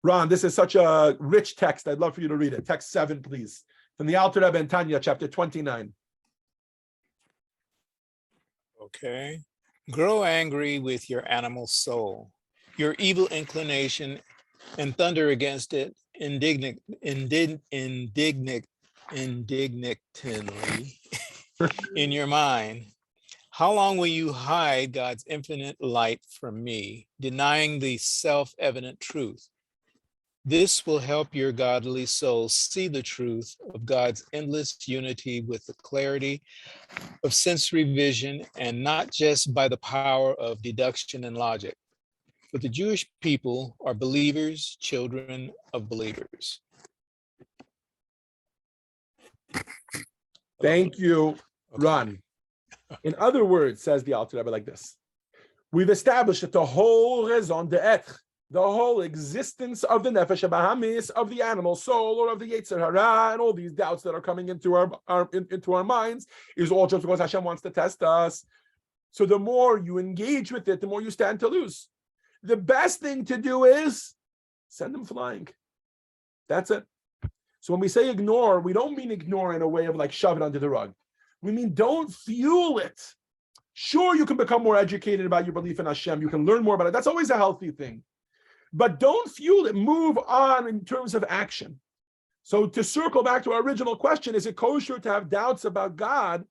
Ron, this is such a rich text. I'd love for you to read it. Text 7, please. From the Alter Rebbe and Tanya, chapter 29. Okay. Grow angry with your animal soul, your evil inclination, and thunder against it indignantly in your mind. How long will you hide God's infinite light from me, denying the self-evident truth? This will help your godly soul see the truth of God's endless unity with the clarity of sensory vision, and not just by the power of deduction and logic. But the Jewish people are believers, children of believers. Thank you, Ron. In other words, says the Alter Rebbe like this: we've established that the whole raison d'etre, the whole existence of the nefesh habahamis, of the animal soul, or of the Yetzer Hara, and all these doubts that are coming into our minds, is all just because Hashem wants to test us. So the more you engage with it, the more you stand to lose. The best thing to do is send them flying. That's it. So when we say ignore, we don't mean ignore in a way of like shove it under the rug. We mean don't fuel it. Sure, you can become more educated about your belief in Hashem. You can learn more about it. That's always a healthy thing. But don't fuel it. Move on in terms of action. So to circle back to our original question, is it kosher to have doubts about God?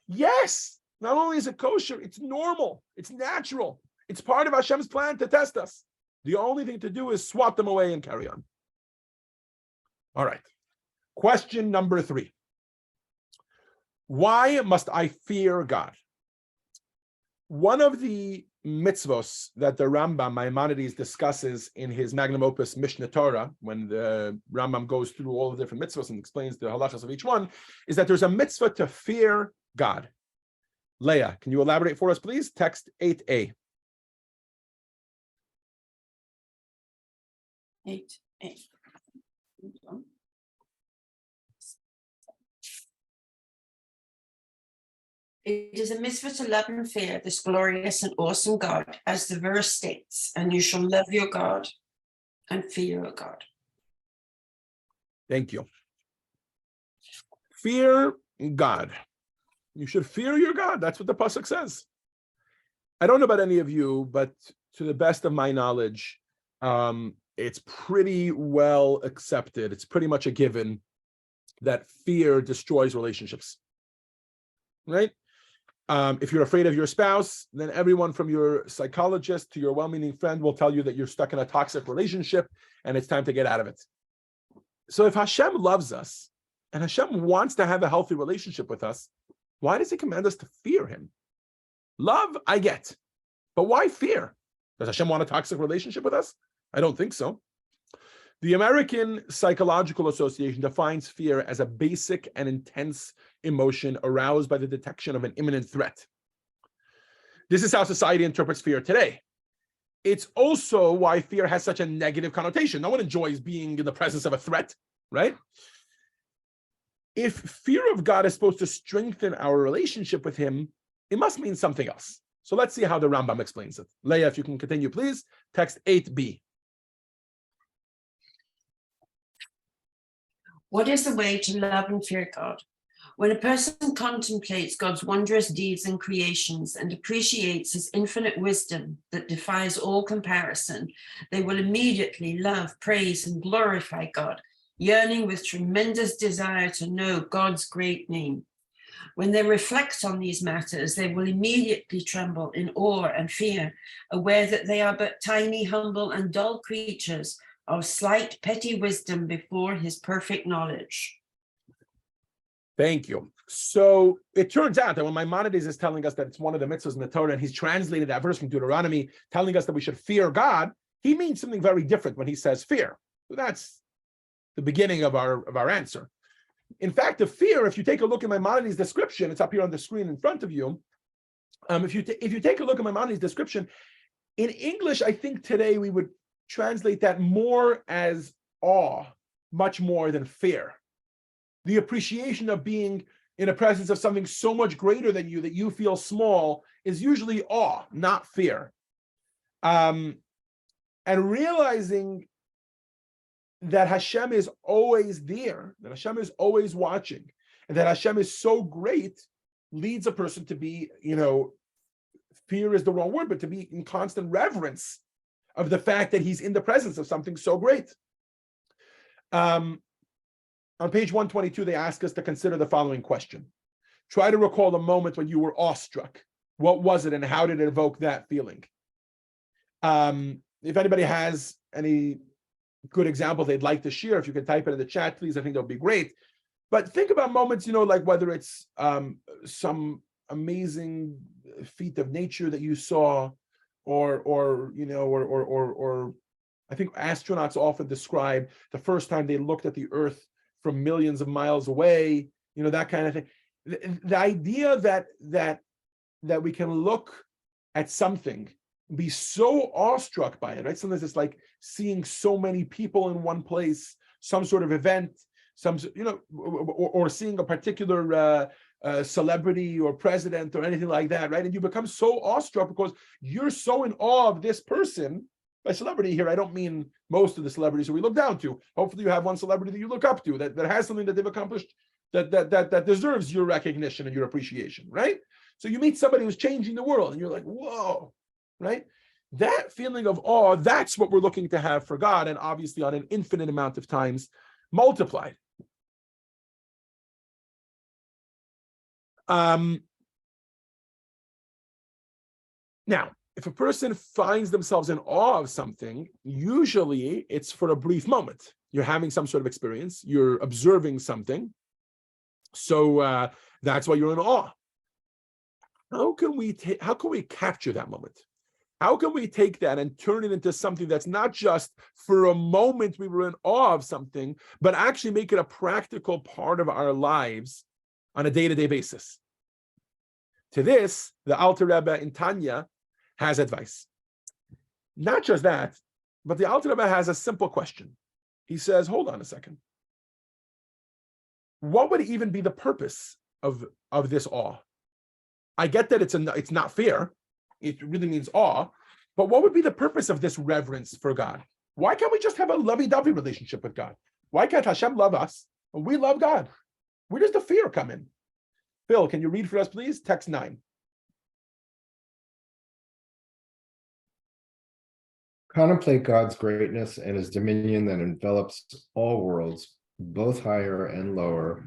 Yes. Not only is it kosher, it's normal. It's natural. It's part of Hashem's plan to test us. The only thing to do is swat them away and carry on. All right. Question number 3. Why must I fear God? One of the mitzvos that the Rambam Maimonides discusses in his magnum opus Mishneh Torah, when the Rambam goes through all the different mitzvos and explains the halachas of each one, is that there's a mitzvah to fear God. Leah, can you elaborate for us, please? Text 8a. 8a. It is a mitzvah to love and fear this glorious and awesome God, as the verse states, and you shall love your God and fear your God. Thank you. Fear God. You should fear your God. That's what the pasuk says. I don't know about any of you, but to the best of my knowledge, it's pretty well accepted. It's pretty much a given that fear destroys relationships, right? If you're afraid of your spouse, then everyone from your psychologist to your well-meaning friend will tell you that you're stuck in a toxic relationship and it's time to get out of it. So if Hashem loves us and Hashem wants to have a healthy relationship with us, why does he command us to fear him? Love, I get, but why fear? Does Hashem want a toxic relationship with us? I don't think so. The American Psychological Association defines fear as a basic and intense emotion aroused by the detection of an imminent threat. This is how society interprets fear today. It's also why fear has such a negative connotation. No one enjoys being in the presence of a threat, right? If fear of God is supposed to strengthen our relationship with him, it must mean something else. So let's see how the Rambam explains it. Leah, if you can continue, please. Text 8b. What is the way to love and fear God? When a person contemplates God's wondrous deeds and creations and appreciates his infinite wisdom that defies all comparison, they will immediately love, praise, and glorify God, yearning with tremendous desire to know God's great name. When they reflect on these matters, they will immediately tremble in awe and fear, aware that they are but tiny, humble, and dull creatures of slight, petty wisdom before his perfect knowledge. Thank you. So it turns out that when Maimonides is telling us that it's one of the mitzvahs in the Torah, and he's translated that verse from Deuteronomy, telling us that we should fear God, he means something very different when he says fear. So that's the beginning of our answer. In fact, the fear, if you take a look at Maimonides' description, it's up here on the screen in front of you, If you take a look at Maimonides' description, in English, I think today we would translate that more as awe, much more than fear. The appreciation of being in the presence of something so much greater than you that you feel small is usually awe, not fear. And realizing that Hashem is always there, that Hashem is always watching, and that Hashem is so great leads a person to be, fear is the wrong word, but to be in constant reverence of the fact that he's in the presence of something so great. On page 122, they ask us to consider the following question. Try to recall a moment when you were awestruck. What was it and how did it evoke that feeling? If anybody has any good examples they'd like to share, if you could type it in the chat, please, I think that would be great. But think about moments, like whether it's some amazing feat of nature that you saw, or I think astronauts often describe the first time they looked at the Earth from millions of miles away, that kind of thing. The idea that we can look at something, be so awestruck by it, right? Sometimes it's like seeing so many people in one place, some sort of event, or seeing a particular celebrity or president or anything like that, right? And you become so awestruck because you're so in awe of this person. By celebrity here, I don't mean most of the celebrities that we look down to. Hopefully you have one celebrity that you look up to, that has something that they've accomplished that deserves your recognition and your appreciation, right? So you meet somebody who's changing the world and you're like, whoa, right? That feeling of awe, that's what we're looking to have for God, and obviously on an infinite amount of times multiplied. Now, if a person finds themselves in awe of something, usually it's for a brief moment. You're having some sort of experience, you're observing something. So that's why you're in awe. How can we capture that moment? How can we take that and turn it into something that's not just for a moment we were in awe of something, but actually make it a practical part of our lives on a day-to-day basis? To this, the Alter Rebbe in Tanya has advice. Not just that, but the Alter Rebbe has a simple question. He says, hold on a second. What would even be the purpose of this awe? I get that it's not fear. It really means awe. But what would be the purpose of this reverence for God? Why can't we just have a lovey-dovey relationship with God? Why can't Hashem love us and we love God? Where does the fear come in? Phil, can you read for us, please? Text 9. Contemplate God's greatness and his dominion that envelops all worlds, both higher and lower,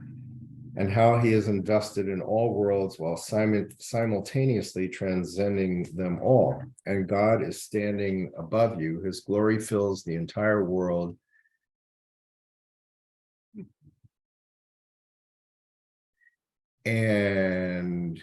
and how he is invested in all worlds while simultaneously transcending them all. And God is standing above you. His glory fills the entire world. And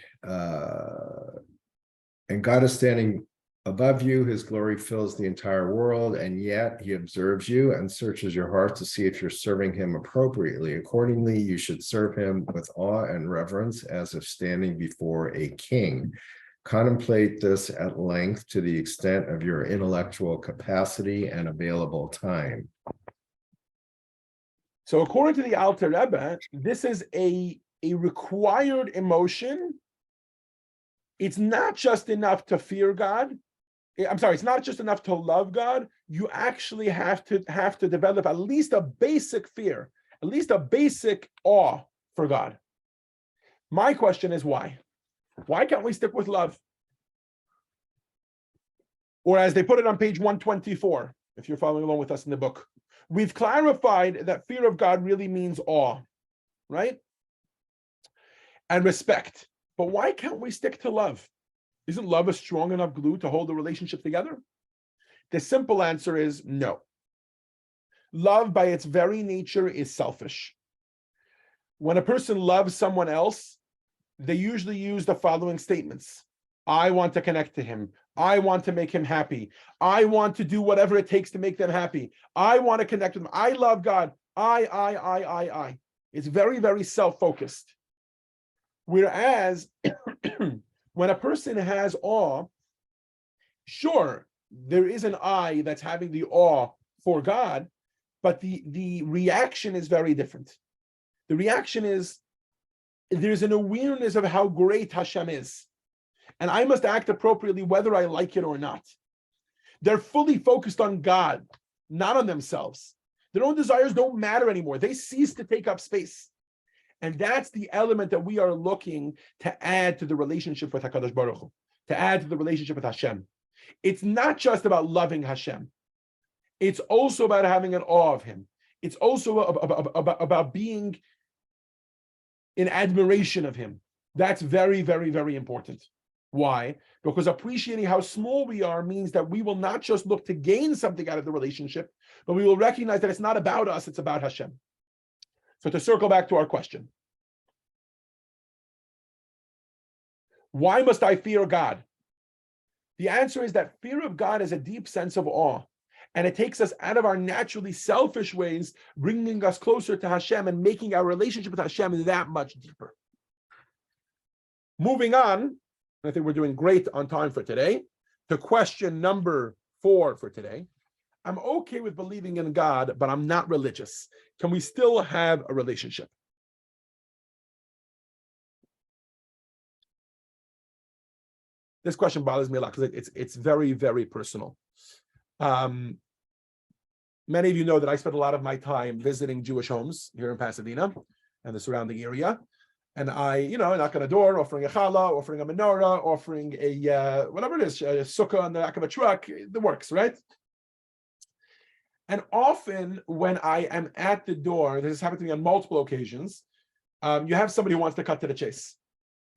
God is standing above you, his glory fills the entire world, and yet he observes you and searches your heart to see if you're serving him appropriately. Accordingly, you should serve him with awe and reverence as if standing before a king. Contemplate this at length to the extent of your intellectual capacity and available time. So according to the Alter Rebbe, this is a required emotion. It's not just enough to fear God. It's not just enough to love God. You actually have to develop at least a basic fear, at least a basic awe for God. My question is why? Why can't we stick with love? Or as they put it on page 124, if you're following along with us in the book, we've clarified that fear of God really means awe, right? And respect. But why can't we stick to love? Isn't love a strong enough glue to hold the relationship together? The simple answer is no. Love by its very nature is selfish. When a person loves someone else, they usually use the following statements. I want to connect to him. I want to make him happy. I want to do whatever it takes to make them happy. I want to connect with them. I love God. I. It's very, very self-focused. Whereas When a person has awe, sure, there is an I that's having the awe for God, but the reaction is very different. The reaction is there's an awareness of how great Hashem is, and I must act appropriately whether I like it or not. They're fully focused on God, not on themselves. Their own desires don't matter anymore. They cease to take up space. And that's the element that we are looking to add to the relationship with HaKadosh Baruch Hu, to add to the relationship with Hashem. It's not just about loving Hashem. It's also about having an awe of him. It's also about being in admiration of him. That's very, very, very important. Why? Because appreciating how small we are means that we will not just look to gain something out of the relationship, but we will recognize that it's not about us, it's about Hashem. So to circle back to our question, why must I fear God? The answer is that fear of God is a deep sense of awe, and it takes us out of our naturally selfish ways, bringing us closer to Hashem and making our relationship with Hashem that much deeper. Moving on, I think we're doing great on time for today, to question number 4 for today. I'm okay with believing in God, but I'm not religious. Can we still have a relationship? This question bothers me a lot because it's very, very personal. Many of you know that I spend a lot of my time visiting Jewish homes here in Pasadena and the surrounding area. And I, knock on a door, offering a challah, offering a menorah, offering a, whatever it is, a sukkah on the back of a truck, the works, right? And often when I am at the door, this has happened to me on multiple occasions, you have somebody who wants to cut to the chase,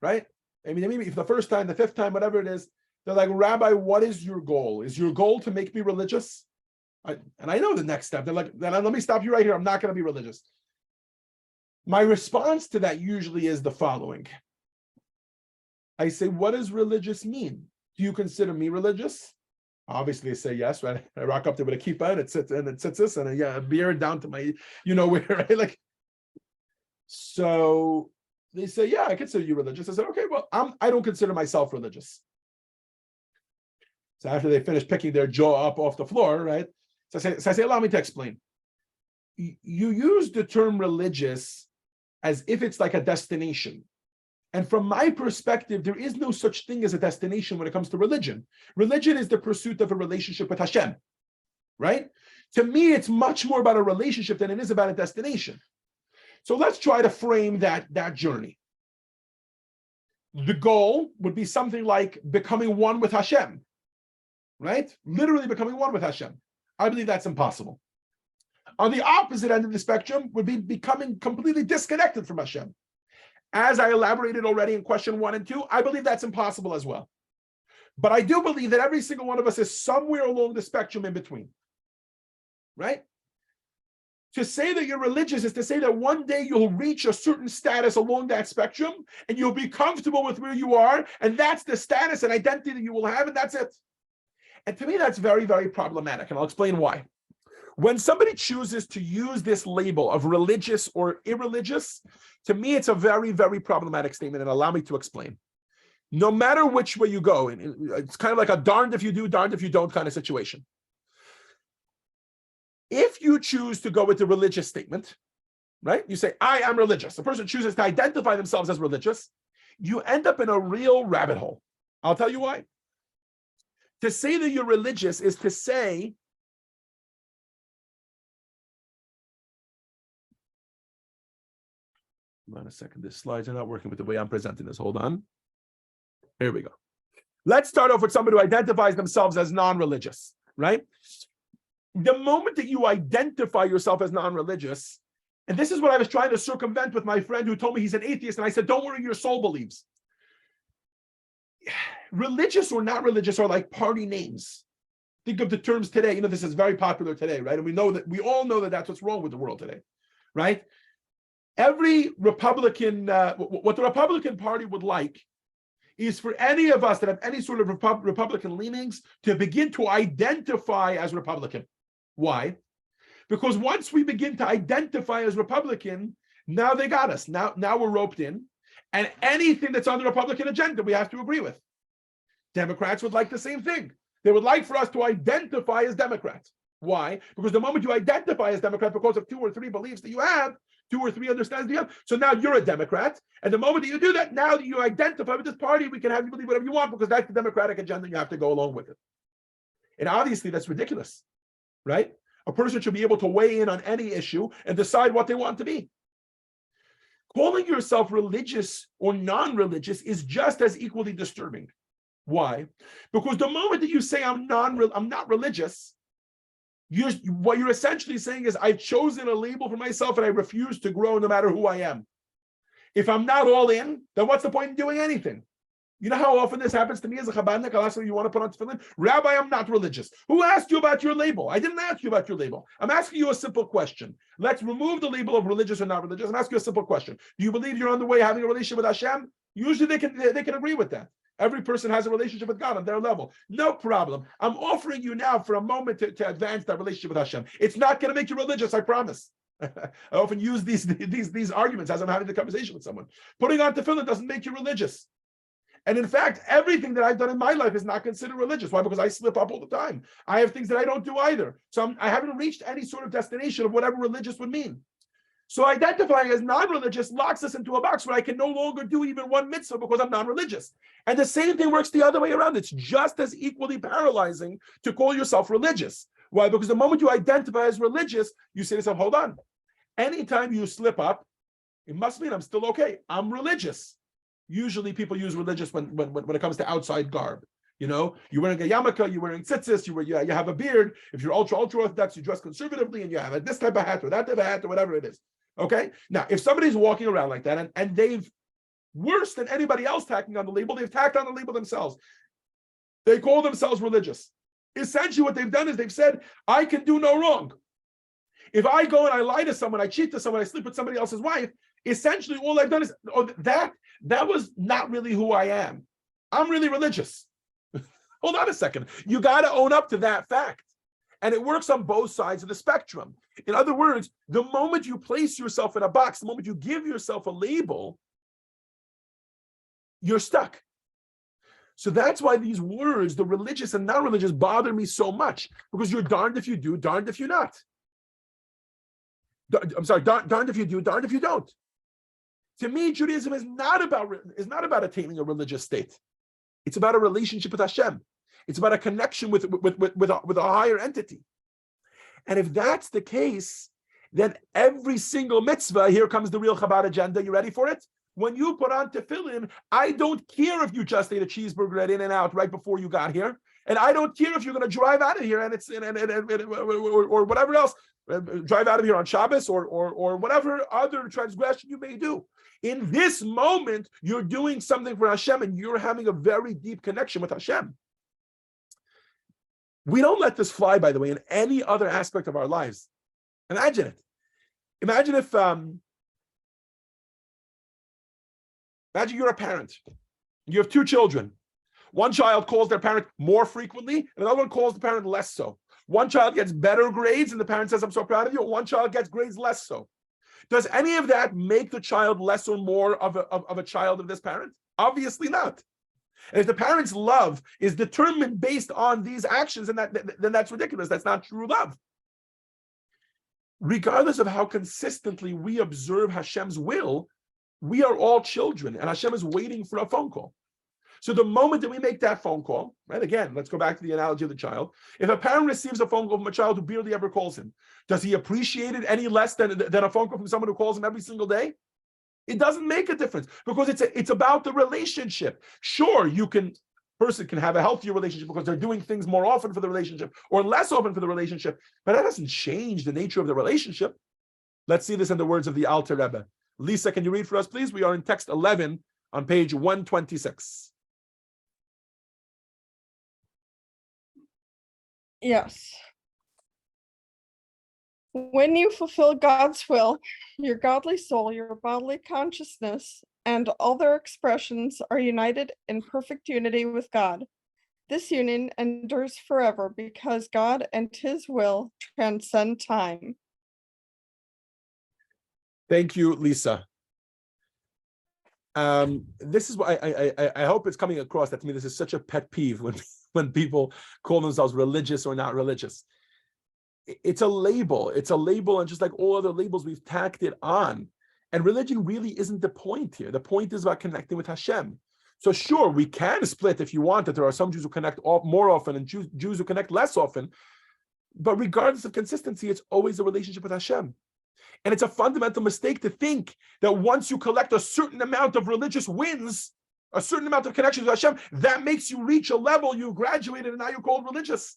right? I mean, maybe if the first time, the 5th time, whatever it is, they're like, Rabbi, what is your goal? Is your goal to make me religious? And I know the next step. They're like, let me stop you right here. I'm not going to be religious. My response to that usually is the following. I say, what does religious mean? Do you consider me religious? Obviously, I say yes, right? I rock up there with a kippah and it sits this and a beard down to my, where, right? Like, so they say, yeah, I consider you religious. I said, okay, well, I don't consider myself religious. So after they finish picking their jaw up off the floor, right? So I say, allow me to explain. You use the term religious as if it's like a destination. And from my perspective, there is no such thing as a destination when it comes to religion. Religion is the pursuit of a relationship with Hashem, right? To me, it's much more about a relationship than it is about a destination. So let's try to frame that journey. The goal would be something like becoming one with Hashem, right? Literally becoming one with Hashem. I believe that's impossible. On the opposite end of the spectrum would be becoming completely disconnected from Hashem. As I elaborated already in question 1 and 2, I believe that's impossible as well. But I do believe that every single one of us is somewhere along the spectrum in between, right? To say that you're religious is to say that one day you'll reach a certain status along that spectrum and you'll be comfortable with where you are, and that's the status and identity that you will have, and that's it. And to me, that's very, very problematic, and I'll explain why. When somebody chooses to use this label of religious or irreligious, to me, it's a very, very problematic statement, and allow me to explain. No matter which way you go, it's kind of like a darned if you do, darned if you don't kind of situation. If you choose to go with the religious statement, right? You say, I am religious. The person chooses to identify themselves as religious. You end up in a real rabbit hole. I'll tell you why. To say that you're religious is to say, hold on a second, the slides are not working with the way I'm presenting this. Hold on. Here we go. Let's start off with somebody who identifies themselves as non-religious, right? The moment that you identify yourself as non-religious, and this is what I was trying to circumvent with my friend who told me he's an atheist, and I said, don't worry, your soul believes. Religious or not religious are like party names. Think of the terms today. This is very popular today, right? And we all know that that's what's wrong with the world today, right? Every Republican, what the Republican Party would like is for any of us that have any sort of Republican leanings to begin to identify as Republican. Why? Because once we begin to identify as Republican, now they got us. Now we're roped in. And anything that's on the Republican agenda, we have to agree with. Democrats would like the same thing. They would like for us to identify as Democrats. Why? Because the moment you identify as Democrat because of 2 or 3 beliefs that you have, 2 or 3 understandings you have, so now you're a Democrat. And the moment that you do that, now that you identify with this party, we can have you believe whatever you want because that's the Democratic agenda. You have to go along with it. And obviously that's ridiculous, right? A person should be able to weigh in on any issue and decide what they want to be. Calling yourself religious or non-religious is just as equally disturbing. Why? Because the moment that you say I'm not religious, what you're essentially saying is I've chosen a label for myself and I refuse to grow no matter who I am. If I'm not all in, then what's the point in doing anything? You know how often this happens to me as a Chabadnik? I'll ask you want to put on tefillin? Rabbi, I'm not religious. Who asked you about your label? I didn't ask you about your label. I'm asking you a simple question. Let's remove the label of religious or not religious and ask you a simple question. Do you believe you're on the way having a relationship with Hashem? Usually they can agree with that. Every person has a relationship with God on their level. No problem. I'm offering you now for a moment to advance that relationship with Hashem. It's not going to make you religious, I promise. I often use these arguments as I'm having the conversation with someone. Putting on tefillin doesn't make you religious. And in fact, everything that I've done in my life is not considered religious. Why? Because I slip up all the time. I have things that I don't do either. So I haven't reached any sort of destination of whatever religious would mean. So identifying as non-religious locks us into a box where I can no longer do even one mitzvah because I'm non-religious. And the same thing works the other way around. It's just as equally paralyzing to call yourself religious. Why? Because the moment you identify as religious, you say to yourself, hold on. Anytime you slip up, it must mean I'm still okay. I'm religious. Usually people use religious when it comes to outside garb. You know, you're wearing a yarmulke, you're wearing tzitzis, you have a beard. If you're ultra orthodox, you dress conservatively and you have this type of hat or that type of hat or whatever it is. Okay. Now, if somebody's walking around like that and they've, worse than anybody else tacking on the label, they've tacked on the label themselves. They call themselves religious. Essentially what they've done is they've said, I can do no wrong. If I go and I lie to someone, I cheat to someone, I sleep with somebody else's wife, essentially all I've done is, that was not really who I am. I'm really religious. Hold on a second. You got to own up to that fact. And it works on both sides of the spectrum. In other words, the moment you place yourself in a box, the moment you give yourself a label, you're stuck. So that's why these words, the religious and non-religious, bother me so much, because you're darned if you do, darned if you're not. I'm sorry, darned if you do, darned if you don't. To me, Judaism is not about attaining a religious state. It's about a relationship with Hashem. It's about a connection with a higher entity. And if that's the case, then every single mitzvah, here comes the real Chabad agenda. You ready for it? When you put on tefillin, I don't care if you just ate a cheeseburger at In-N-Out right before you got here. And I don't care if you're going to drive out of here or whatever else, drive out of here on Shabbos or whatever other transgression you may do. In this moment, you're doing something for Hashem and you're having a very deep connection with Hashem. We don't let this fly, by the way, in any other aspect of our lives. Imagine it. Imagine if, imagine you're a parent. You have 2 children. One child calls their parent more frequently, and another one calls the parent less so. One child gets better grades, and the parent says, I'm so proud of you. One child gets grades less so. Does any of that make the child less or more of a child of this parent? Obviously not. And if the parent's love is determined based on these actions, then that's ridiculous. That's not true love. Regardless of how consistently we observe Hashem's will, we are all children, and Hashem is waiting for a phone call. So the moment that we make that phone call, right, again, let's go back to the analogy of the child. If a parent receives a phone call from a child who barely ever calls him, does he appreciate it any less than a phone call from someone who calls him every single day? It doesn't make a difference, because it's about the relationship. Sure, person can have a healthier relationship because they're doing things more often for the relationship or less often for the relationship, but that doesn't change the nature of the relationship. Let's see this in the words of the Alter Rebbe. Lisa, can you read for us, please? We are in text 11 on page 126. Yes. When you fulfill God's will, your godly soul, your bodily consciousness, and all their expressions are united in perfect unity with God. This union endures forever because God and His will transcend time. Thank you, Lisa. This is what I hope it's coming across that to me this is such a pet peeve when people call themselves religious or not religious. It's a label, and just like all other labels, we've tacked it on. And religion really isn't the point here. The point is about connecting with Hashem. So sure, we can split if you want that there are some Jews who connect more often and Jews who connect less often. But regardless of consistency, it's always a relationship with Hashem. And it's a fundamental mistake to think that once you collect a certain amount of religious wins, a certain amount of connections with Hashem, that makes you reach a level, you graduated and now you're called religious.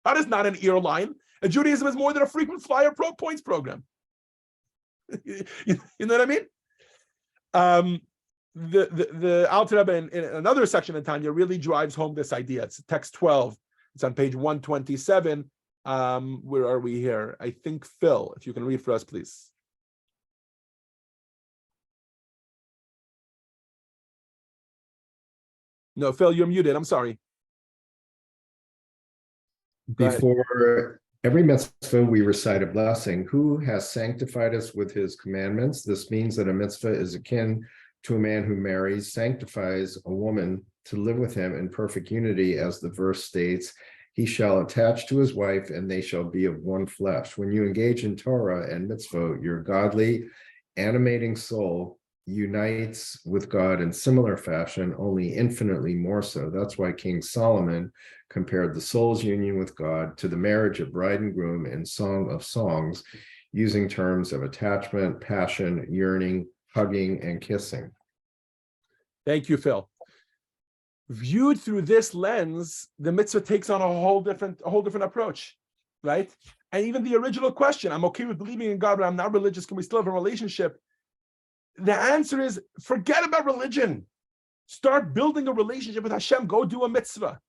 That is not an airline. And Judaism is more than a frequent flyer points program. You know what I mean? The Alter Rebbe in another section of Tanya really drives home this idea. It's text 12. It's on page 127. Where are we here? I think Phil, if you can read for us, please. No, Phil, you're muted. I'm sorry. Before every mitzvah, we recite a blessing. Who has sanctified us with his commandments? This means that a mitzvah is akin to a man who marries, sanctifies a woman to live with him in perfect unity, as the verse states, he shall attach to his wife and they shall be of one flesh. When you engage in Torah and mitzvah, your godly, animating soul unites with God in similar fashion, only infinitely more so. That's why King Solomon compared the soul's union with God to the marriage of bride and groom in Song of Songs, using terms of attachment, passion, yearning, hugging, and kissing. Thank you, Phil. Viewed through this lens, the mitzvah takes on a whole different approach, right? And even the original question, I'm okay with believing in God, but I'm not religious. Can we still have a relationship? The answer is forget about religion. Start building a relationship with Hashem. Go do a mitzvah.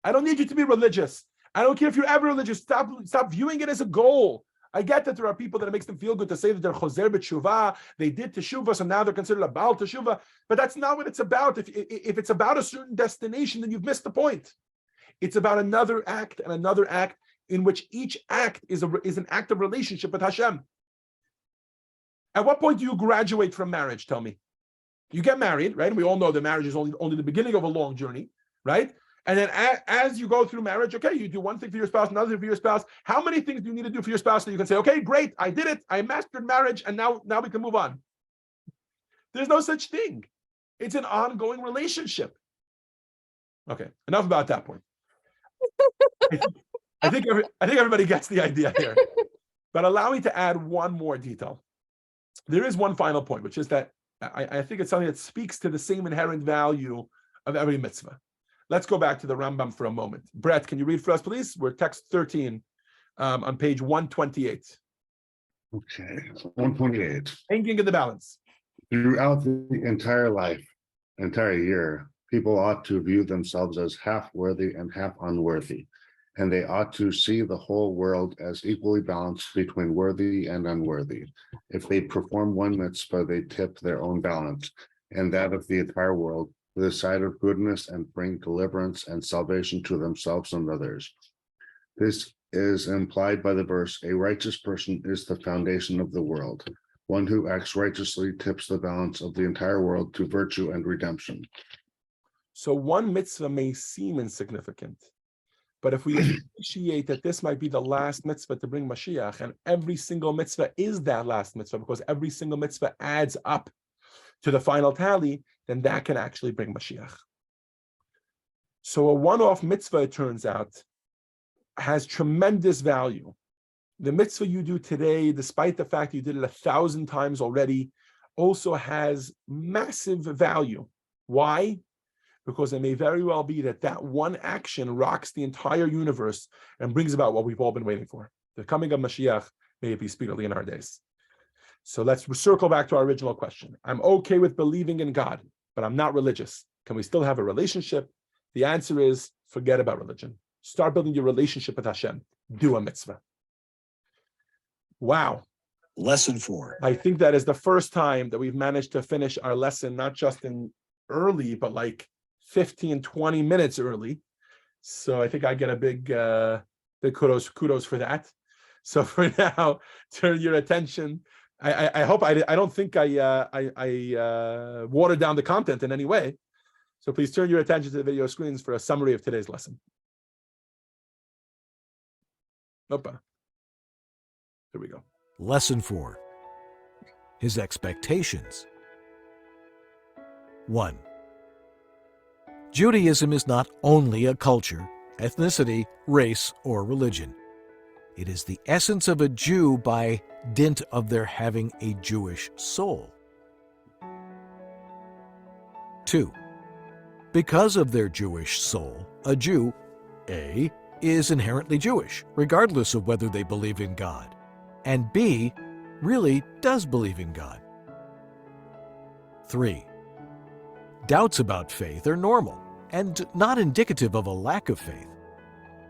I don't need you to be religious. I don't care if you're ever religious. Stop viewing it as a goal. I get that there are people that it makes them feel good to say that they're choser b'teshuvah, they did teshuvah, so now they're considered a baal teshuvah. But that's not what it's about. If it's about a certain destination, then you've missed the point. It's about another act and another act, in which each act is an act of relationship with Hashem. At what point do you graduate from marriage? Tell me. You get married, right? And we all know that marriage is only the beginning of a long journey, right? And then as you go through marriage, okay, you do one thing for your spouse, another thing for your spouse. How many things do you need to do for your spouse so you can say, okay, great, I did it, I mastered marriage, and now we can move on? There's no such thing. It's an ongoing relationship. Okay, enough about that point. I think everybody gets the idea here. But allow me to add one more detail. There is one final point, which is that I think it's something that speaks to the same inherent value of every mitzvah. Let's go back to the Rambam for a moment. Brett, can you read for us, please? We're text 13 on page 128. Okay, 128. Hanging in the balance. Throughout the entire year, people ought to view themselves as half worthy and half unworthy, and they ought to see the whole world as equally balanced between worthy and unworthy. If they perform one mitzvah, they tip their own balance and that of the entire world to the side of goodness and bring deliverance and salvation to themselves and others. This is implied by the verse, a righteous person is the foundation of the world. One who acts righteously tips the balance of the entire world to virtue and redemption. So one mitzvah may seem insignificant, but if we appreciate that this might be the last mitzvah to bring Mashiach, and every single mitzvah is that last mitzvah, because every single mitzvah adds up to the final tally, then that can actually bring Mashiach. So a one-off mitzvah, it turns out, has tremendous value. The mitzvah you do today, despite the fact you did it 1,000 times already, also has massive value. Why? Because it may very well be that one action rocks the entire universe and brings about what we've all been waiting for. The coming of Mashiach, may it be speedily in our days. So let's circle back to our original question. I'm okay with believing in God, but I'm not religious. Can we still have a relationship? The answer is forget about religion. Start building your relationship with Hashem. Do a mitzvah. Wow. Lesson 4. I think that is the first time that we've managed to finish our lesson, not just in early, but like 15, 20 minutes early. So I think I get a big kudos for that. So for now, turn your attention I hope I don't think I watered down the content in any way. So please turn your attention to the video screens for a summary of today's lesson. Opa. Here we go. Lesson 4. His expectations. 1. Judaism is not only a culture, ethnicity, race, or religion. It is the essence of a Jew by dint of their having a Jewish soul. 2. Because of their Jewish soul, a Jew, A, is inherently Jewish, regardless of whether they believe in God, and B, really does believe in God. 3. Doubts about faith are normal and not indicative of a lack of faith.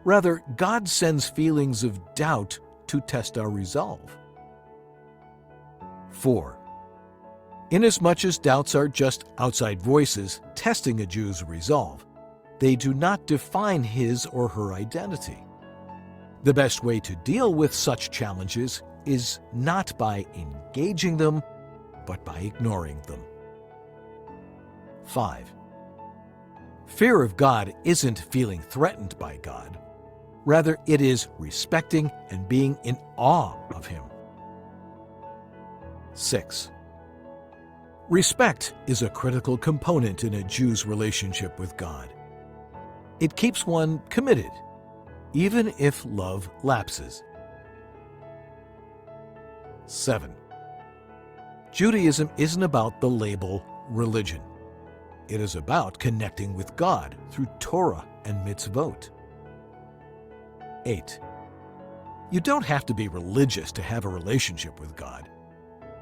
Rather, God sends feelings of doubt to test our resolve. 4. Inasmuch as doubts are just outside voices testing a Jew's resolve, they do not define his or her identity. The best way to deal with such challenges is not by engaging them, but by ignoring them. 5. Fear of God isn't feeling threatened by God. Rather, it is respecting and being in awe of Him. 6. Respect is a critical component in a Jew's relationship with God. It keeps one committed, even if love lapses. 7. Judaism isn't about the label religion. It is about connecting with God through Torah and mitzvot. 8. You don't have to be religious to have a relationship with God.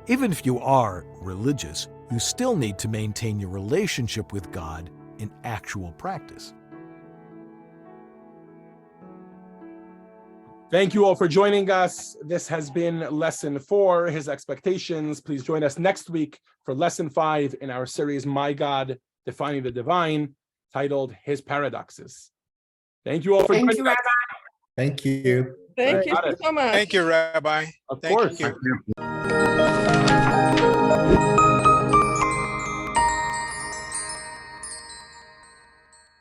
Even if you are religious, you still need to maintain your relationship with God in actual practice. Thank you all for joining us. This has been lesson 4, his expectations. Please join us next week for lesson 5 in our series, My God, Defining the Divine, titled His Paradoxes. Thank you all for Thank joining you, us. Rabbi. Thank you. Thank you Got it. so much. Thank you, Rabbi. Of Thank course. you.